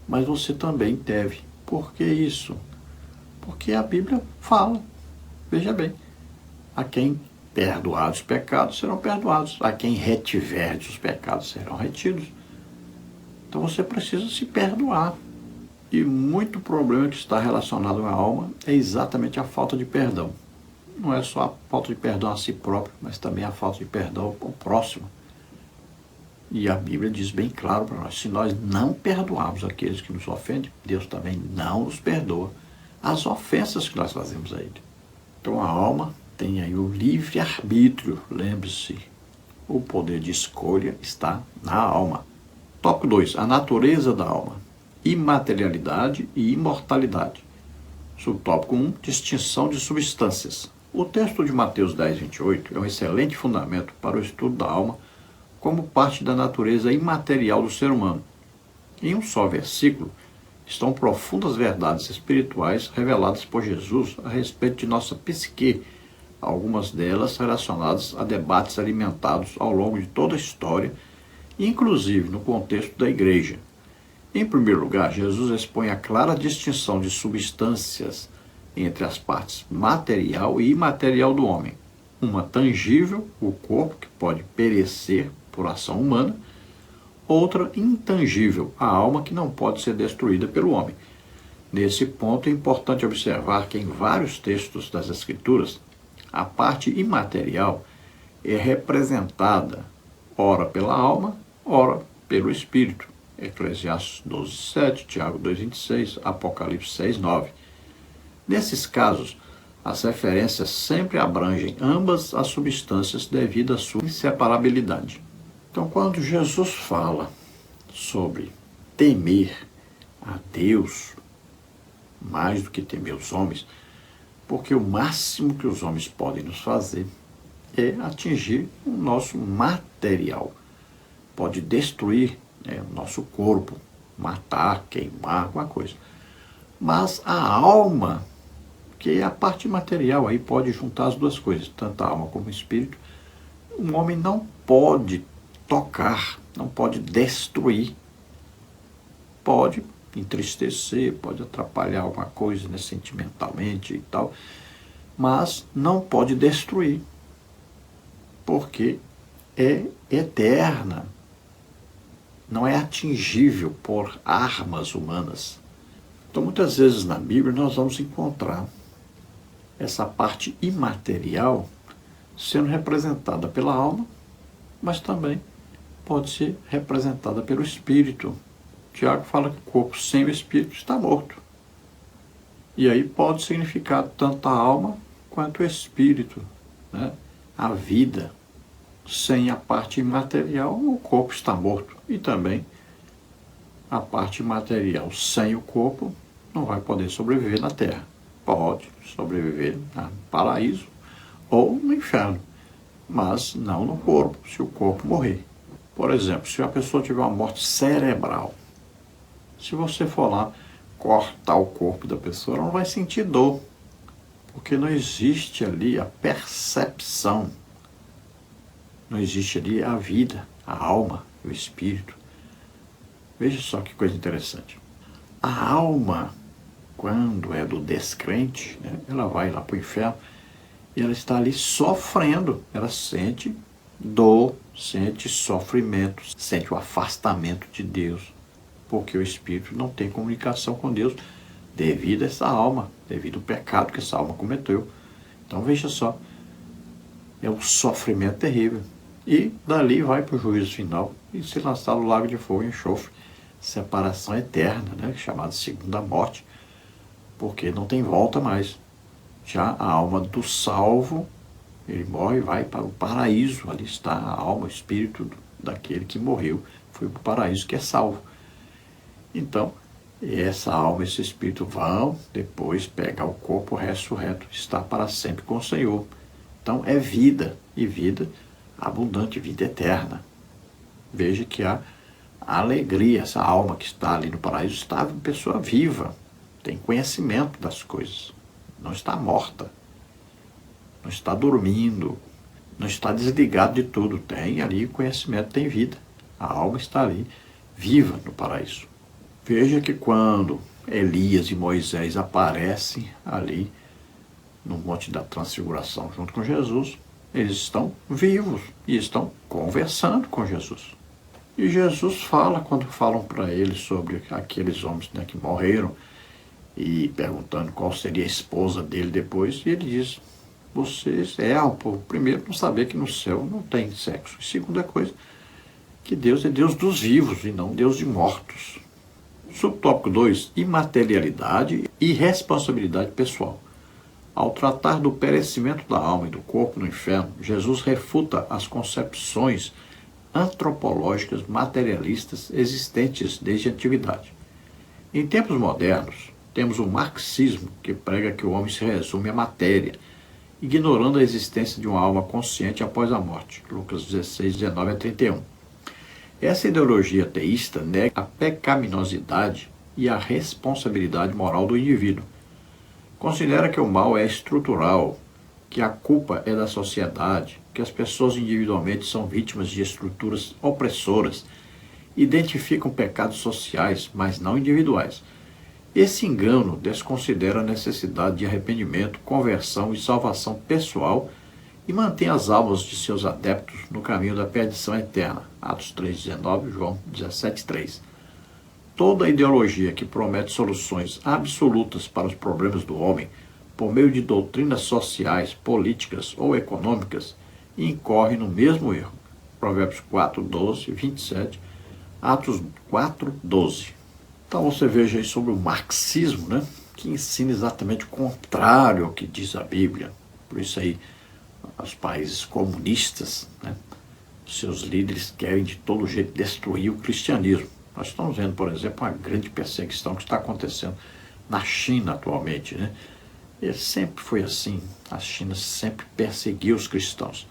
Mas você também deve. Por que isso? Porque a Bíblia fala. Veja bem, a quem perdoar os pecados serão perdoados, a quem retiver os pecados serão retidos. Então você precisa se perdoar. E muito problema que está relacionado à alma é exatamente a falta de perdão. Não é só a falta de perdão a si próprio, mas também a falta de perdão ao próximo. E a Bíblia diz bem claro para nós, se nós não perdoarmos aqueles que nos ofendem, Deus também não nos perdoa as ofensas que nós fazemos a Ele. Então a alma tem aí o livre-arbítrio, lembre-se, o poder de escolha está na alma. Tópico 2, a natureza da alma, imaterialidade e imortalidade. Subtópico 1, distinção de substâncias. O texto de Mateus 10, 28 é um excelente fundamento para o estudo da alma como parte da natureza imaterial do ser humano. Em um só versículo, estão profundas verdades espirituais reveladas por Jesus a respeito de nossa psique, algumas delas relacionadas a debates alimentados ao longo de toda a história, inclusive no contexto da igreja. Em primeiro lugar, Jesus expõe a clara distinção de substâncias entre as partes material e imaterial do homem. Uma tangível, o corpo, que pode perecer por ação humana, outra intangível, a alma, que não pode ser destruída pelo homem. Nesse ponto é importante observar que em vários textos das Escrituras, a parte imaterial é representada ora pela alma, ora pelo espírito. Eclesiastes 12, 7, Tiago 2, 26, Apocalipse 6, 9. Nesses casos, as referências sempre abrangem ambas as substâncias devido à sua inseparabilidade. Então, quando Jesus fala sobre temer a Deus, mais do que temer os homens, porque o máximo que os homens podem nos fazer é atingir o nosso material. Pode destruir o nosso corpo, matar, queimar, alguma coisa. Mas a alma, que é a parte material, aí pode juntar as duas coisas, tanto a alma como o espírito, um homem não pode tocar, não pode destruir. Pode entristecer, pode atrapalhar alguma coisa, sentimentalmente e tal, mas não pode destruir, porque é eterna, não é atingível por armas humanas. Então, muitas vezes na Bíblia nós vamos encontrar essa parte imaterial sendo representada pela alma, mas também pode ser representada pelo espírito. Tiago fala que o corpo sem o espírito está morto. E aí pode significar tanto a alma quanto o espírito, né? A vida. Sem a parte imaterial, o corpo está morto. E também a parte material sem o corpo não vai poder sobreviver na Terra. Pode sobreviver no paraíso ou no inferno, mas não no corpo, se o corpo morrer. Por exemplo, se a pessoa tiver uma morte cerebral, se você for lá cortar o corpo da pessoa, ela não vai sentir dor, porque não existe ali a percepção, não existe ali a vida, a alma, o espírito. Veja só que coisa interessante. A alma, quando é do descrente, né, ela vai lá para o inferno e ela está ali sofrendo. Ela sente dor, sente sofrimento, sente o afastamento de Deus, porque o espírito não tem comunicação com Deus devido a essa alma, devido ao pecado que essa alma cometeu. Então veja só, é um sofrimento terrível. E dali vai para o juízo final e se lançar no lago de fogo e enxofre, separação eterna, né, chamada segunda morte, porque não tem volta mais. Já a alma do salvo, ele morre e vai para o paraíso, ali está a alma, o espírito daquele que morreu, foi para o paraíso que é salvo. Então, essa alma, esse espírito vão depois pegar o corpo ressurreto, está para sempre com o Senhor. Então é vida, e vida abundante, vida eterna. Veja que há alegria, essa alma que está ali no paraíso está uma pessoa viva, tem conhecimento das coisas, não está morta, não está dormindo, não está desligado de tudo, tem ali conhecimento, tem vida, a alma está ali viva no paraíso. Veja que quando Elias e Moisés aparecem ali no Monte da Transfiguração junto com Jesus, eles estão vivos e estão conversando com Jesus. E Jesus fala, quando falam para ele sobre aqueles homens, né, que morreram, e perguntando qual seria a esposa dele depois, e ele diz: vocês erram, por primeiro, não saber que no céu não tem sexo. E segunda coisa, que Deus é Deus dos vivos e não Deus de mortos. Subtópico 2, imaterialidade e responsabilidade pessoal. Ao tratar do perecimento da alma e do corpo no inferno, Jesus refuta as concepções antropológicas materialistas existentes desde a antiguidade. Em tempos modernos, temos o marxismo, que prega que o homem se resume à matéria, ignorando a existência de uma alma consciente após a morte. Lucas 16, 19 a 31. Essa ideologia teísta nega a pecaminosidade e a responsabilidade moral do indivíduo. Considera que o mal é estrutural, que a culpa é da sociedade, que as pessoas individualmente são vítimas de estruturas opressoras, identificam pecados sociais, mas não individuais. Esse engano desconsidera a necessidade de arrependimento, conversão e salvação pessoal e mantém as almas de seus adeptos no caminho da perdição eterna. Atos 3,19, João 17,3. Toda ideologia que promete soluções absolutas para os problemas do homem, por meio de doutrinas sociais, políticas ou econômicas, incorre no mesmo erro. Provérbios 4, 12, 27, Atos 4, 12. Então você veja aí sobre o marxismo, né, que ensina exatamente o contrário ao que diz a Bíblia. Por isso aí, os países comunistas, né, seus líderes querem de todo jeito destruir o cristianismo. Nós estamos vendo, por exemplo, uma grande perseguição que está acontecendo na China atualmente, né? E sempre foi assim, a China sempre perseguiu os cristãos.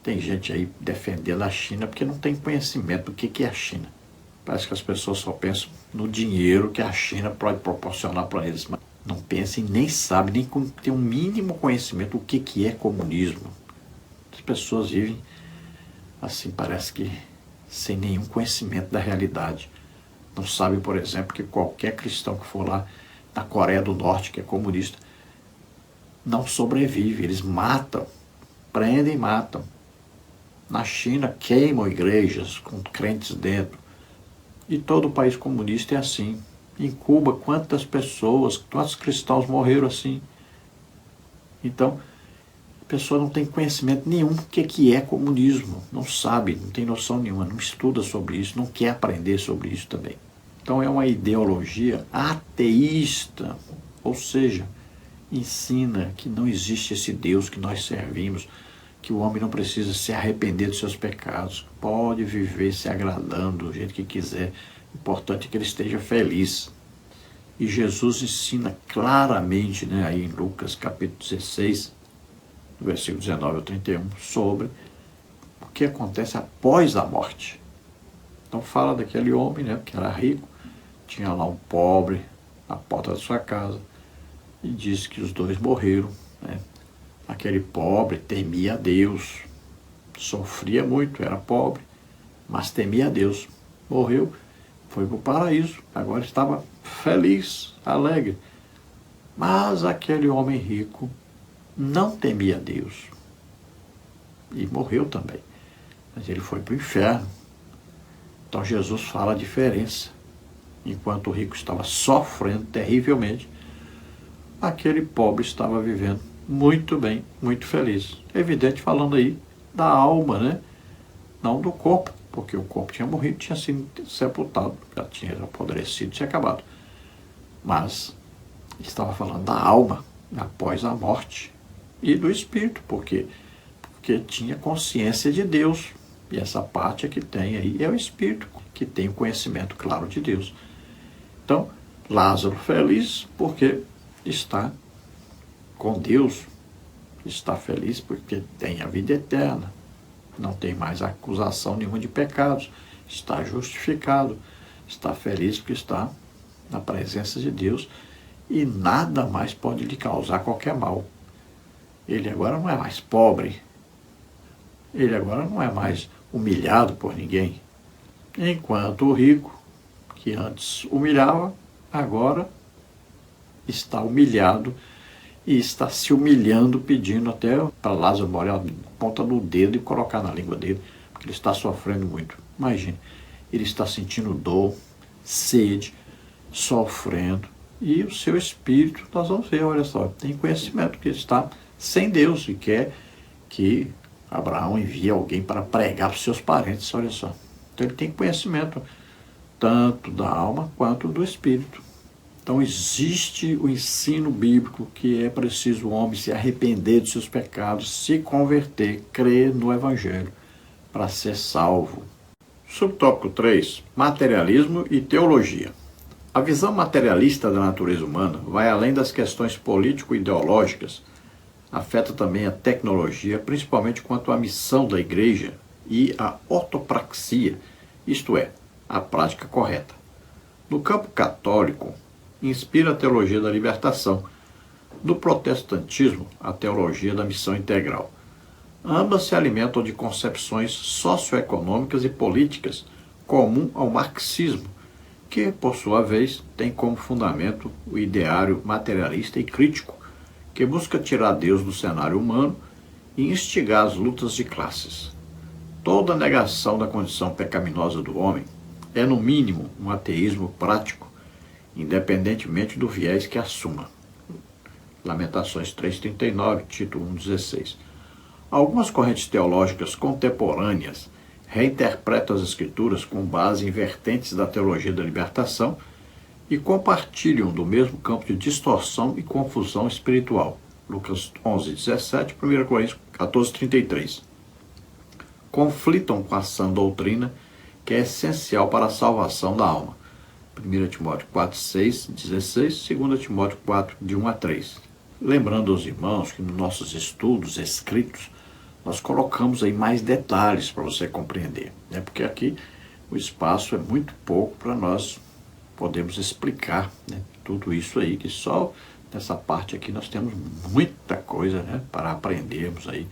Tem gente aí defendendo a China porque não tem conhecimento do que é a China. Parece que as pessoas só pensam no dinheiro que a China pode proporcionar para eles, mas não pensam e nem sabem, nem tem um mínimo conhecimento do que é comunismo. As pessoas vivem assim, parece que sem nenhum conhecimento da realidade. Não sabem, por exemplo, que qualquer cristão que for lá na Coreia do Norte, que é comunista, não sobrevive, eles matam, prendem e matam. Na China queimam igrejas com crentes dentro. E todo o país comunista é assim. Em Cuba, quantos cristãos morreram assim? Então, a pessoa não tem conhecimento nenhum do que é comunismo, não sabe, não tem noção nenhuma, não estuda sobre isso, não quer aprender sobre isso também. Então é uma ideologia ateísta, ou seja, ensina que não existe esse Deus que nós servimos, que o homem não precisa se arrepender dos seus pecados, pode viver se agradando do jeito que quiser, o importante é que ele esteja feliz. E Jesus ensina claramente, aí em Lucas capítulo 16, do versículo 19 ao 31, sobre o que acontece após a morte. Então fala daquele homem, que era rico, tinha lá um pobre na porta da sua casa, e diz que os dois morreram. Aquele pobre temia a Deus, sofria muito, era pobre, mas temia a Deus. Morreu, foi para o paraíso, agora estava feliz, alegre. Mas aquele homem rico não temia a Deus e morreu também. Mas ele foi para o inferno. Então Jesus fala a diferença. Enquanto o rico estava sofrendo terrivelmente, aquele pobre estava vivendo muito bem, muito feliz. Evidente, falando aí da alma, não do corpo, porque o corpo tinha morrido, tinha sido sepultado, já tinha apodrecido, tinha acabado. Mas estava falando da alma após a morte e do espírito, porque tinha consciência de Deus. E essa parte que tem aí é o espírito, que tem o conhecimento claro de Deus. Então, Lázaro feliz porque está com Deus, está feliz porque tem a vida eterna, não tem mais acusação nenhuma de pecados, está justificado, está feliz porque está na presença de Deus e nada mais pode lhe causar qualquer mal. Ele agora não é mais pobre, ele agora não é mais humilhado por ninguém, enquanto o rico, que antes humilhava, agora está humilhado e está se humilhando, pedindo até para Lázaro molhar a ponta do dedo e colocar na língua dele, porque ele está sofrendo muito. Imagine, ele está sentindo dor, sede, sofrendo, e o seu espírito, nós vamos ver, olha só, tem conhecimento que ele está sem Deus e quer que Abraão envie alguém para pregar para os seus parentes, olha só. Então ele tem conhecimento tanto da alma quanto do espírito. Então existe o ensino bíblico que é preciso o homem se arrepender dos seus pecados, se converter, crer no Evangelho para ser salvo. Subtópico 3. Materialismo e teologia. A visão materialista da natureza humana vai além das questões político-ideológicas, afeta também a tecnologia, principalmente quanto à missão da igreja e à ortopraxia, isto é, a prática correta. No campo católico, inspira a teologia da libertação, do protestantismo a teologia da missão integral. Ambas se alimentam de concepções socioeconômicas e políticas comum ao marxismo, que, por sua vez, tem como fundamento o ideário materialista e crítico, que busca tirar Deus do cenário humano e instigar as lutas de classes. Toda negação da condição pecaminosa do homem é, no mínimo, um ateísmo prático, independentemente do viés que assuma. Lamentações 3:39, título 1:16. Algumas correntes teológicas contemporâneas reinterpretam as Escrituras com base em vertentes da teologia da libertação e compartilham do mesmo campo de distorção e confusão espiritual. Lucas 11:17, 1 Coríntios 14:33. Conflitam com a sã doutrina que é essencial para a salvação da alma. 1 Timóteo 4:6-16, 2 Timóteo 4, de 1 a 3. Lembrando aos irmãos que nos nossos estudos escritos, nós colocamos aí mais detalhes para você compreender, porque aqui o espaço é muito pouco para nós podermos explicar tudo isso aí, que só nessa parte aqui nós temos muita coisa para aprendermos aí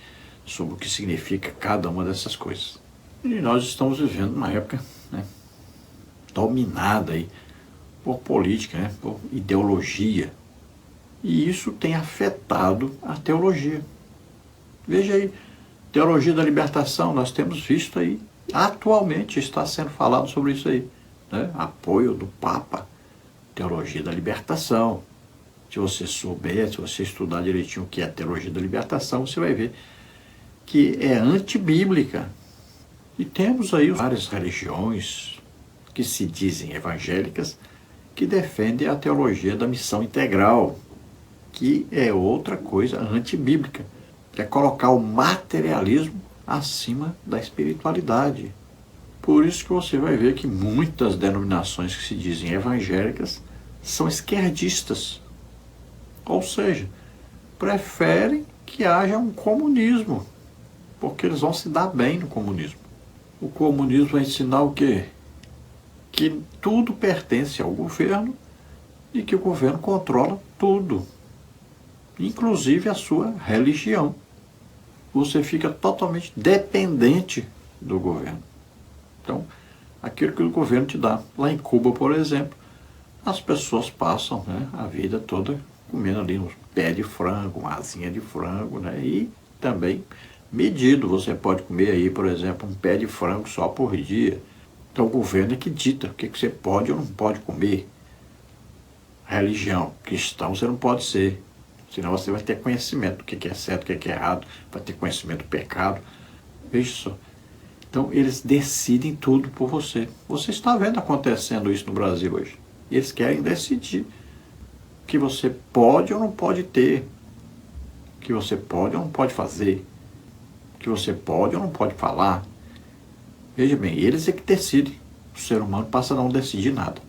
sobre o que significa cada uma dessas coisas. E nós estamos vivendo uma época dominada aí por política, por ideologia. E isso tem afetado a teologia. Veja aí, teologia da libertação, nós temos visto aí, atualmente está sendo falado sobre isso aí. Apoio do Papa, teologia da libertação. Se você souber, se você estudar direitinho o que é teologia da libertação, você vai ver que é antibíblica. E temos aí várias religiões que se dizem evangélicas que defendem a teologia da missão integral, que é outra coisa antibíblica, que é colocar o materialismo acima da espiritualidade. Por isso que você vai ver que muitas denominações que se dizem evangélicas são esquerdistas. Ou seja, preferem que haja um comunismo, porque eles vão se dar bem no comunismo. O comunismo vai ensinar o quê? Que tudo pertence ao governo e que o governo controla tudo, inclusive a sua religião. Você fica totalmente dependente do governo. Então, aquilo que o governo te dá. Lá em Cuba, por exemplo, as pessoas passam, né, a vida toda comendo ali um pé de frango, uma asinha de frango, né, e também medido. Você pode comer aí, por exemplo, um pé de frango só por dia. Então, o governo é que dita o que você pode ou não pode comer. Religião, cristão, você não pode ser. Senão você vai ter conhecimento do que é certo, o que é errado, vai ter conhecimento do pecado. Veja só. Então, eles decidem tudo por você. Você está vendo acontecendo isso no Brasil hoje. Eles querem decidir o que você pode ou não pode ter, o que você pode ou não pode fazer, o que você pode ou não pode falar. Veja bem, eles é que decidem. O ser humano passa a não decidir nada.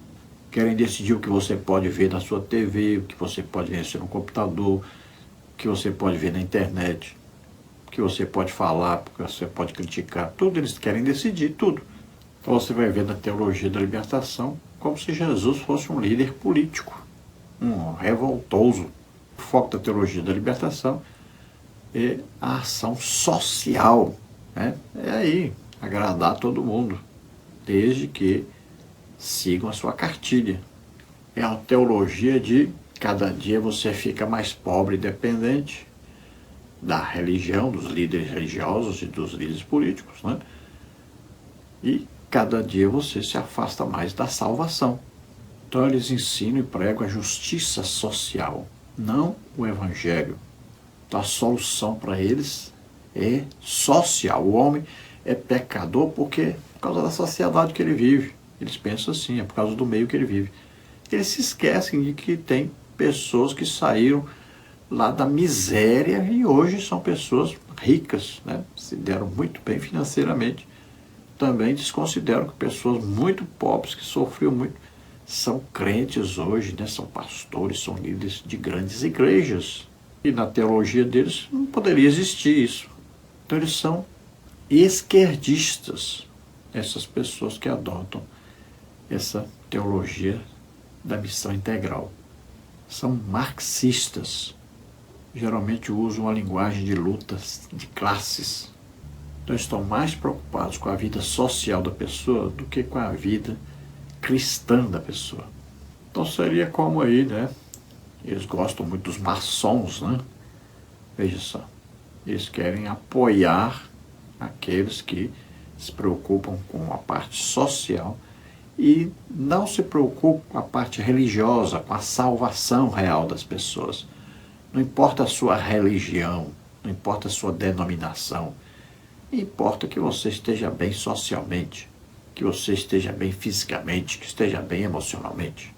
Querem decidir o que você pode ver na sua TV, o que você pode ver no computador, o que você pode ver na internet, o que você pode falar, o que você pode criticar. Tudo eles querem decidir, tudo. Então você vai ver na teologia da libertação como se Jesus fosse um líder político, um revoltoso. O foco da teologia da libertação é a ação social, né? É aí, agradar todo mundo, desde que sigam a sua cartilha. É a teologia de cada dia você fica mais pobre e dependente da religião, dos líderes religiosos e dos líderes políticos, né? E cada dia você se afasta mais da salvação. Então eles ensinam e pregam a justiça social, não o evangelho. Então a solução para eles é social. O homem é pecador por causa da sociedade que ele vive. Eles pensam assim, é por causa do meio que ele vive. Eles se esquecem de que tem pessoas que saíram lá da miséria e hoje são pessoas ricas, né? Se deram muito bem financeiramente. Também desconsideram que pessoas muito pobres, que sofriam muito, são crentes hoje, né? São pastores, são líderes de grandes igrejas. E na teologia deles não poderia existir isso. Então eles são esquerdistas, essas pessoas que adotam essa teologia da missão integral. São marxistas. Geralmente usam uma linguagem de lutas de classes. Então estão mais preocupados com a vida social da pessoa do que com a vida cristã da pessoa. Então seria como aí, né? Eles gostam muito dos maçons, né? Veja só. Eles querem apoiar aqueles que se preocupam com a parte social e não se preocupam com a parte religiosa, com a salvação real das pessoas. Não importa a sua religião, não importa a sua denominação, importa que você esteja bem socialmente, que você esteja bem fisicamente, que esteja bem emocionalmente.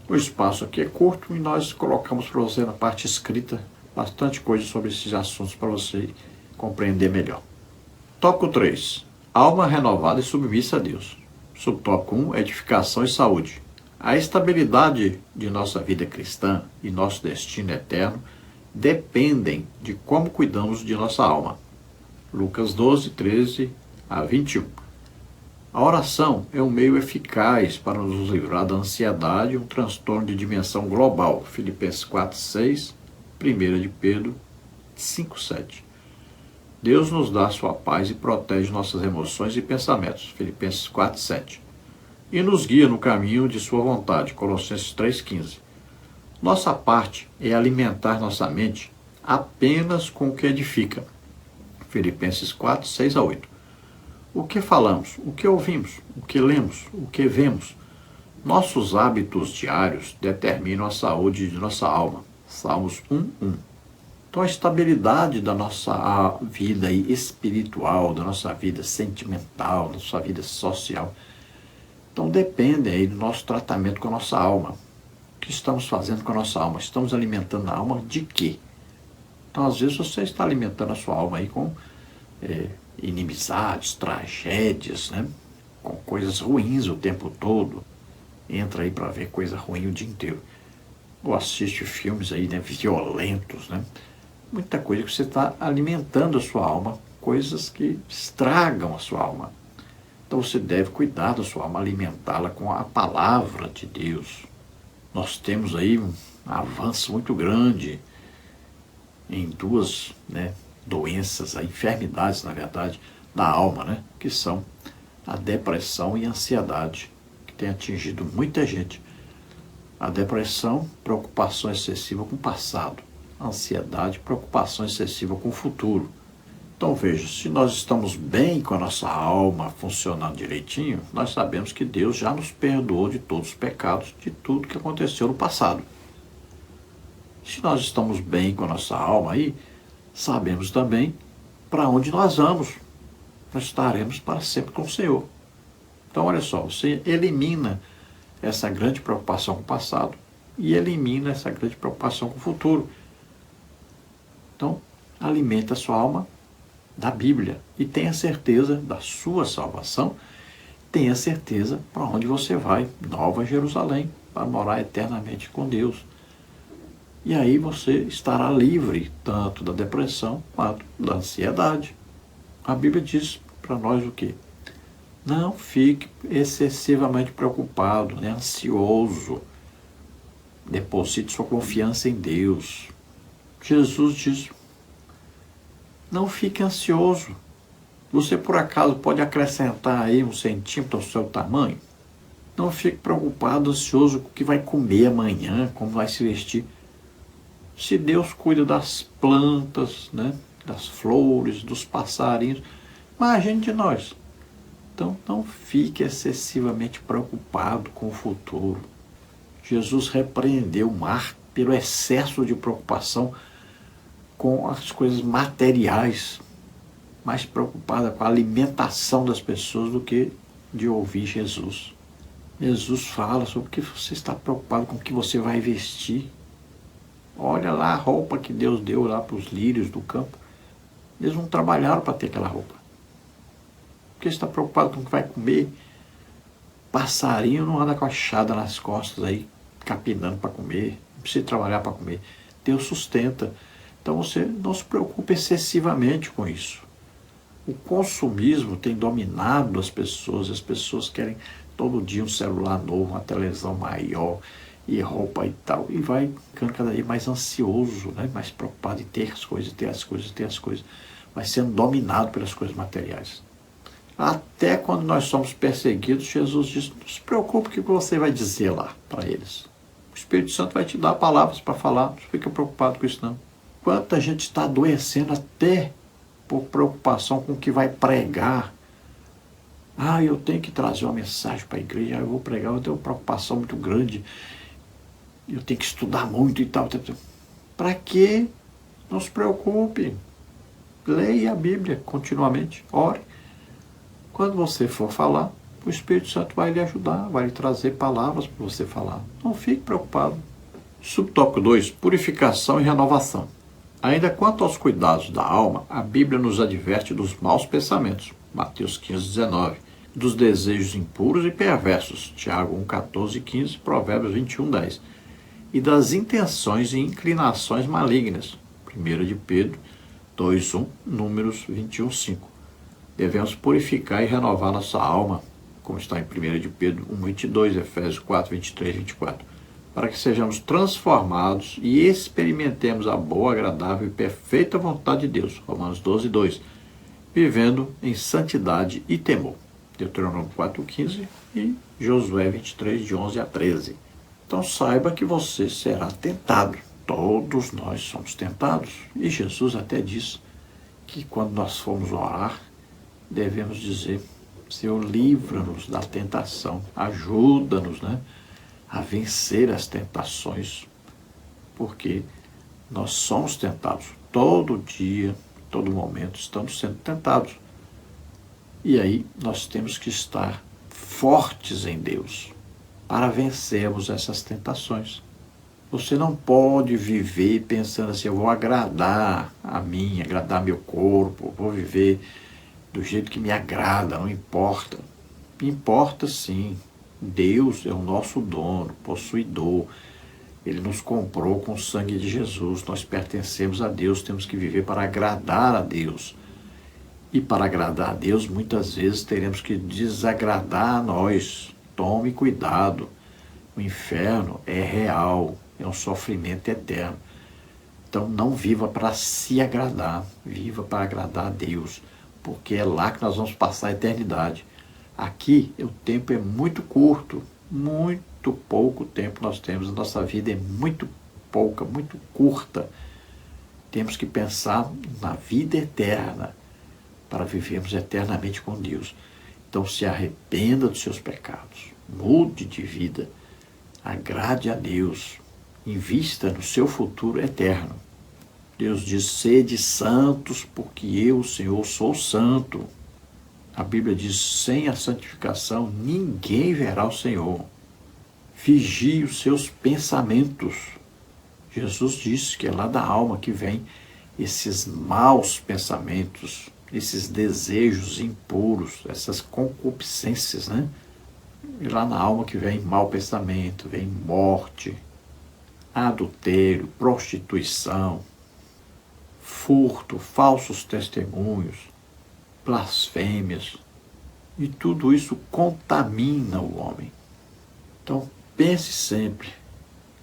O espaço aqui é curto e nós colocamos para você na parte escrita bastante coisa sobre esses assuntos para você compreender melhor. Tópico 3. Alma renovada e submissa a Deus. Subtópico 1. Edificação e saúde. A estabilidade de nossa vida cristã e nosso destino eterno dependem de como cuidamos de nossa alma. Lucas 12, 13 a 21. A oração é um meio eficaz para nos livrar da ansiedade, um transtorno de dimensão global. Filipenses 4, 6, 1 de Pedro 5, 7. Deus nos dá sua paz e protege nossas emoções e pensamentos. Filipenses 4, 7. E nos guia no caminho de sua vontade. Colossenses 3, 15. Nossa parte é alimentar nossa mente apenas com o que edifica. Filipenses 4, 6 a 8. O que falamos, o que ouvimos, o que lemos, o que vemos. Nossos hábitos diários determinam a saúde de nossa alma. Salmos 1, 1. Então a estabilidade da nossa vida espiritual, da nossa vida sentimental, da nossa vida social, então depende aí do nosso tratamento com a nossa alma. que estamos fazendo com a nossa alma? Estamos alimentando a alma de quê? Então, às vezes, você está alimentando a sua alma aí com inimizades, tragédias, né? Com coisas ruins o tempo todo. Entra aí para ver coisa ruim o dia inteiro. Ou assiste filmes aí, né, violentos, né? Muita coisa que você está alimentando a sua alma, coisas que estragam a sua alma. Então você deve cuidar da sua alma, alimentá-la com a palavra de Deus. Nós temos aí um avanço muito grande em duas, né, doenças, enfermidades, na verdade, da alma, né, que são a depressão e a ansiedade, que tem atingido muita gente. A depressão, preocupação excessiva com o passado. A ansiedade, preocupação excessiva com o futuro. Então veja, se nós estamos bem com a nossa alma funcionando direitinho, nós sabemos que Deus já nos perdoou de todos os pecados, de tudo que aconteceu no passado. Se nós estamos bem com a nossa alma aí, sabemos também para onde nós vamos. Nós estaremos para sempre com o Senhor. Então olha só, você elimina essa grande preocupação com o passado e elimina essa grande preocupação com o futuro. Então, alimenta a sua alma da Bíblia e tenha certeza da sua salvação, tenha certeza para onde você vai, Nova Jerusalém, para morar eternamente com Deus. E aí você estará livre tanto da depressão quanto da ansiedade. A Bíblia diz para nós o quê? Não fique excessivamente preocupado, né? Ansioso. Deposite sua confiança em Deus. Jesus diz, não fique ansioso. Você por acaso pode acrescentar aí 1 centímetro ao seu tamanho? Não fique preocupado, ansioso com o que vai comer amanhã, como vai se vestir. Se Deus cuida das plantas, né, das flores, dos passarinhos, imagine de nós. Então, não fique excessivamente preocupado com o futuro. Jesus repreendeu o mar pelo excesso de preocupação com as coisas materiais, mais preocupada com a alimentação das pessoas do que de ouvir Jesus. Jesus fala sobre o que você está preocupado com o que você vai vestir. Olha lá a roupa que Deus deu lá para os lírios do campo. Eles não trabalharam para ter aquela roupa. Porque você está preocupado com o que vai comer. Passarinho não anda com a enxada nas costas aí, capinando para comer. Não precisa trabalhar para comer. Deus sustenta. Então você não se preocupe excessivamente com isso. O consumismo tem dominado as pessoas querem todo dia um celular novo, uma televisão maior e roupa e tal, e vai ficando cada vez mais ansioso, né? Mais preocupado em ter as coisas, vai sendo dominado pelas coisas materiais. Até quando nós somos perseguidos, Jesus diz, não se preocupe com o que você vai dizer lá para eles. O Espírito Santo vai te dar palavras para falar, não fica preocupado com isso não. Quanta gente está adoecendo até por preocupação com o que vai pregar. Eu tenho que trazer uma mensagem para a igreja, eu vou pregar, eu tenho uma preocupação muito grande, eu tenho que estudar muito e tal. Para quê? Não se preocupe. Leia a Bíblia continuamente, ore. Quando você for falar, o Espírito Santo vai lhe ajudar, vai lhe trazer palavras para você falar. Não fique preocupado. Subtópico 2, purificação e renovação. Ainda quanto aos cuidados da alma, a Bíblia nos adverte dos maus pensamentos, Mateus 15, 19, dos desejos impuros e perversos, Tiago 1, 14 e 15, Provérbios 21, 10, e das intenções e inclinações malignas, 1 de Pedro 2, 1, Números 21, 5. Devemos purificar e renovar nossa alma, como está em 1 de Pedro 1, 22, Efésios 4, 23 e 24. Para que sejamos transformados e experimentemos a boa, agradável e perfeita vontade de Deus, Romanos 12, 2, vivendo em santidade e temor, Deuteronômio 4, 15 e Josué 23, de 11 a 13. Então saiba que você será tentado, todos nós somos tentados, e Jesus até diz que quando nós formos orar, devemos dizer, Senhor, livra-nos da tentação, ajuda-nos, a vencer as tentações, porque nós somos tentados todo dia, todo momento, estamos sendo tentados. E aí nós temos que estar fortes em Deus para vencermos essas tentações. Você não pode viver pensando assim, eu vou agradar a mim, agradar meu corpo, vou viver do jeito que me agrada, não importa. Importa sim. Deus é o nosso dono, possuidor. Ele nos comprou com o sangue de Jesus. Nós pertencemos a Deus, temos que viver para agradar a Deus. E para agradar a Deus, muitas vezes teremos que desagradar a nós. Tome cuidado. O inferno é real, é um sofrimento eterno. Então não viva para se agradar, viva para agradar a Deus, porque é lá que nós vamos passar a eternidade. Aqui o tempo é muito curto, muito pouco tempo nós temos, a nossa vida é muito pouca, muito curta. Temos que pensar na vida eterna, para vivermos eternamente com Deus. Então se arrependa dos seus pecados, mude de vida, agrade a Deus, invista no seu futuro eterno. Deus diz, sede santos, porque eu, o Senhor, sou santo. A Bíblia diz, sem a santificação, ninguém verá o Senhor. Vigie os seus pensamentos. Jesus disse que é lá da alma que vem esses maus pensamentos, esses desejos impuros, essas concupiscências, né? E lá na alma que vem mau pensamento, vem morte, adultério, prostituição, furto, falsos testemunhos, blasfêmias. E tudo isso contamina o homem. Então pense sempre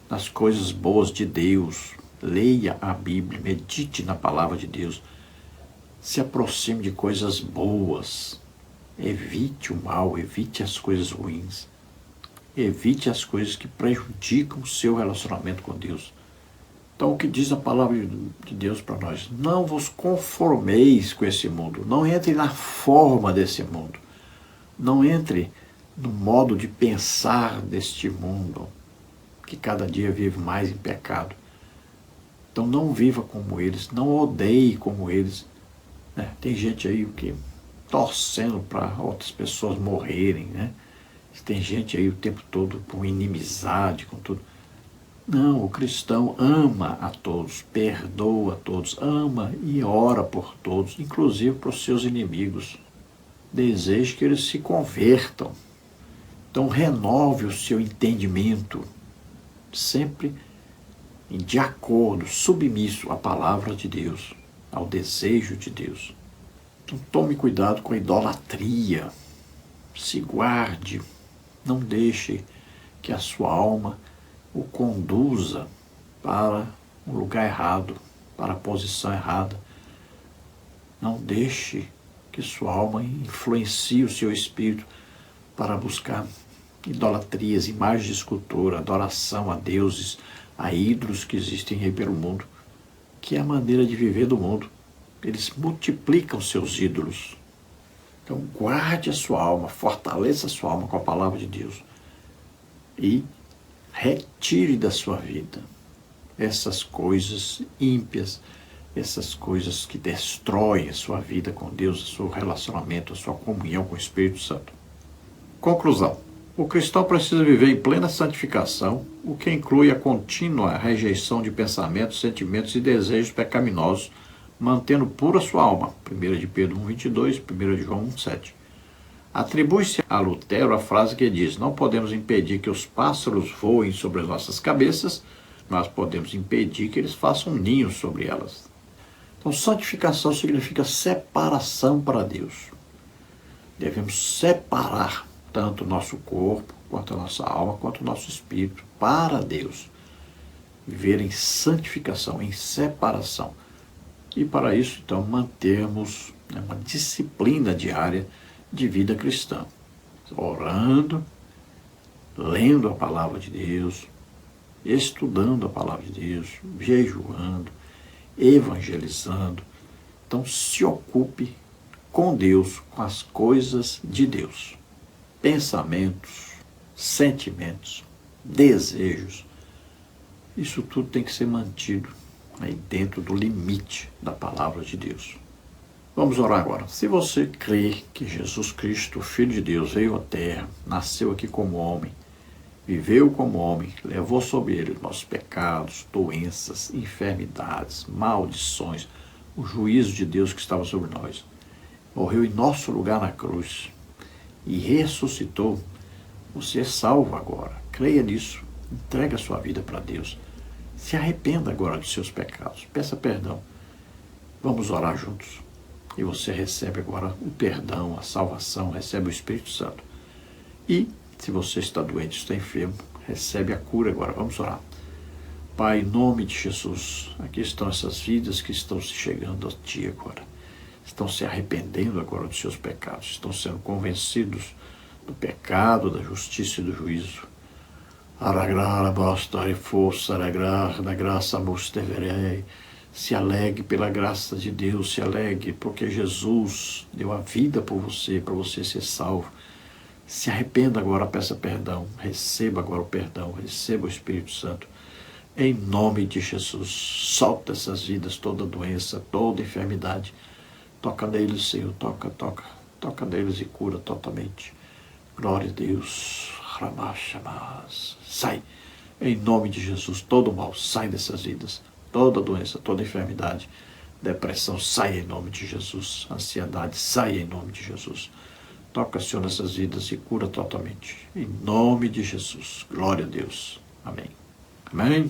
nas coisas boas de Deus. Leia a Bíblia, medite na palavra de Deus. Se aproxime de coisas boas. Evite o mal, evite as coisas ruins. Evite as coisas que prejudicam o seu relacionamento com Deus. Então, o que diz a palavra de Deus para nós? Não vos conformeis com esse mundo. Não entre na forma desse mundo. Não entre no modo de pensar deste mundo, que cada dia vive mais em pecado. Então, não viva como eles, não odeie como eles. Né? Tem gente aí que torcendo para outras pessoas morrerem, né? Tem gente aí o tempo todo com inimizade, com tudo. Não, o cristão ama a todos, perdoa a todos, ama e ora por todos, inclusive para os seus inimigos. Deseja que eles se convertam. Então renove o seu entendimento, sempre de acordo, submisso à palavra de Deus, ao desejo de Deus. Então tome cuidado com a idolatria, se guarde, não deixe que a sua alma o conduza para um lugar errado, para a posição errada. Não deixe que sua alma influencie o seu espírito para buscar idolatrias, imagens de escultura, adoração a deuses, a ídolos que existem aí pelo mundo, que é a maneira de viver do mundo. Eles multiplicam seus ídolos. Então guarde a sua alma, fortaleça a sua alma com a palavra de Deus e retire da sua vida essas coisas ímpias, essas coisas que destroem a sua vida com Deus, o seu relacionamento, a sua comunhão com o Espírito Santo. Conclusão. O cristão precisa viver em plena santificação, o que inclui a contínua rejeição de pensamentos, sentimentos e desejos pecaminosos, mantendo pura sua alma. 1 de Pedro 1,22, 1 de João 1,7. Atribui-se a Lutero a frase que diz, não podemos impedir que os pássaros voem sobre as nossas cabeças, mas podemos impedir que eles façam ninhos sobre elas. Então, santificação significa separação para Deus. Devemos separar tanto o nosso corpo, quanto a nossa alma, quanto o nosso espírito para Deus. Viver em santificação, em separação. E para isso, então, mantermos uma disciplina diária de vida cristã. Orando, lendo a palavra de Deus, estudando a palavra de Deus, jejuando, evangelizando. Então, se ocupe com Deus, com as coisas de Deus. Pensamentos, sentimentos, desejos. Isso tudo tem que ser mantido aí dentro do limite da palavra de Deus. Vamos orar agora. Se você crê que Jesus Cristo, Filho de Deus, veio à Terra, nasceu aqui como homem, viveu como homem, levou sobre ele os nossos pecados, doenças, enfermidades, maldições, o juízo de Deus que estava sobre nós. Morreu em nosso lugar na cruz e ressuscitou. Você é salvo agora. Creia nisso. Entrega a sua vida para Deus. Se arrependa agora dos seus pecados. Peça perdão. Vamos orar juntos. E você recebe agora o perdão, a salvação, recebe o Espírito Santo. E, se você está doente, está enfermo, recebe a cura agora. Vamos orar. Pai, em nome de Jesus, aqui estão essas vidas que estão se chegando a Ti agora. Estão se arrependendo agora dos seus pecados. Estão sendo convencidos do pecado, da justiça e do juízo. Aragrar, bastar e força, aragrar, da graça musteverei. Se alegre pela graça de Deus, se alegre, porque Jesus deu a vida por você, para você ser salvo. Se arrependa agora, peça perdão, receba agora o perdão, receba o Espírito Santo. Em nome de Jesus, solta essas vidas, toda doença, toda enfermidade. Toca neles, Senhor, toca neles e cura totalmente. Glória a Deus. Sai, em nome de Jesus, todo mal, sai dessas vidas, toda doença, toda enfermidade, depressão, sai em nome de Jesus, ansiedade, sai em nome de Jesus. Toca, Senhor, nessas vidas e cura totalmente, em nome de Jesus. Glória a Deus. Amém. Amém.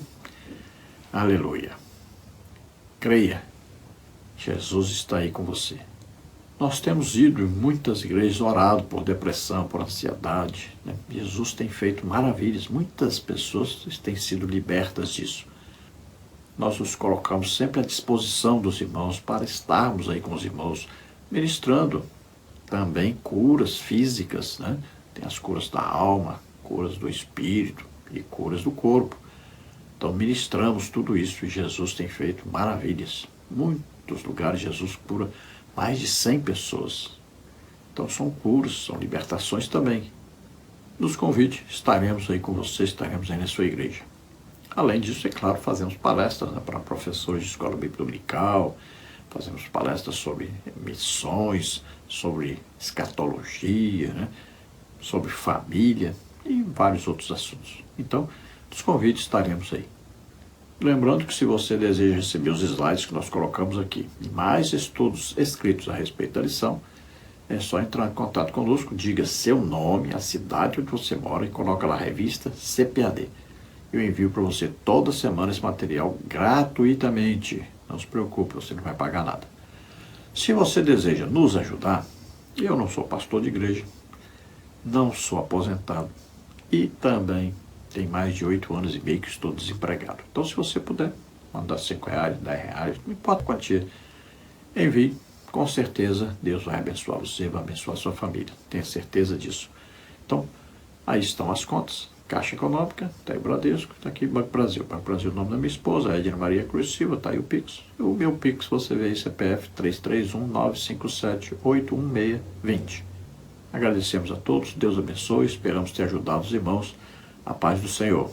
Aleluia. Creia, Jesus está aí com você. Nós temos ido em muitas igrejas, orado por depressão, por ansiedade. Né? Jesus tem feito maravilhas. Muitas pessoas têm sido libertas disso. Nós nos colocamos sempre à disposição dos irmãos para estarmos aí com os irmãos, ministrando também curas físicas. Né? Tem as curas da alma, curas do espírito e curas do corpo. Então ministramos tudo isso e Jesus tem feito maravilhas. Muitos lugares Jesus cura mais de 100 pessoas. Então são curas, são libertações também. Nos convide, estaremos aí com você, estaremos aí na sua igreja. Além disso, é claro, fazemos palestras, né, para professores de escola bíblica dominical, fazemos palestras sobre missões, sobre escatologia, né, sobre família e vários outros assuntos. Então, nos convide, estaremos aí. Lembrando que se você deseja receber os slides que nós colocamos aqui e mais estudos escritos a respeito da lição, é só entrar em contato conosco, diga seu nome, a cidade onde você mora e coloca lá a revista CPAD. Eu envio para você toda semana esse material gratuitamente. Não se preocupe, você não vai pagar nada. Se você deseja nos ajudar, eu não sou pastor de igreja, não sou aposentado e também tem mais de 8 anos e meio que estou desempregado. Então, se você puder mandar R$5, R$10, não importa a quantia, envie. Com certeza, Deus vai abençoar você, vai abençoar a sua família. Tenha certeza disso. Então, aí estão as contas. Caixa Econômica, está aí o Bradesco, está aqui o Banco Brasil. Banco Brasil, o nome da minha esposa, Edna Maria Cruz Silva, está aí o Pix. O meu Pix, você vê aí, CPF 331-957-81620. Agradecemos a todos, Deus abençoe, esperamos ter ajudado os irmãos. A paz do Senhor.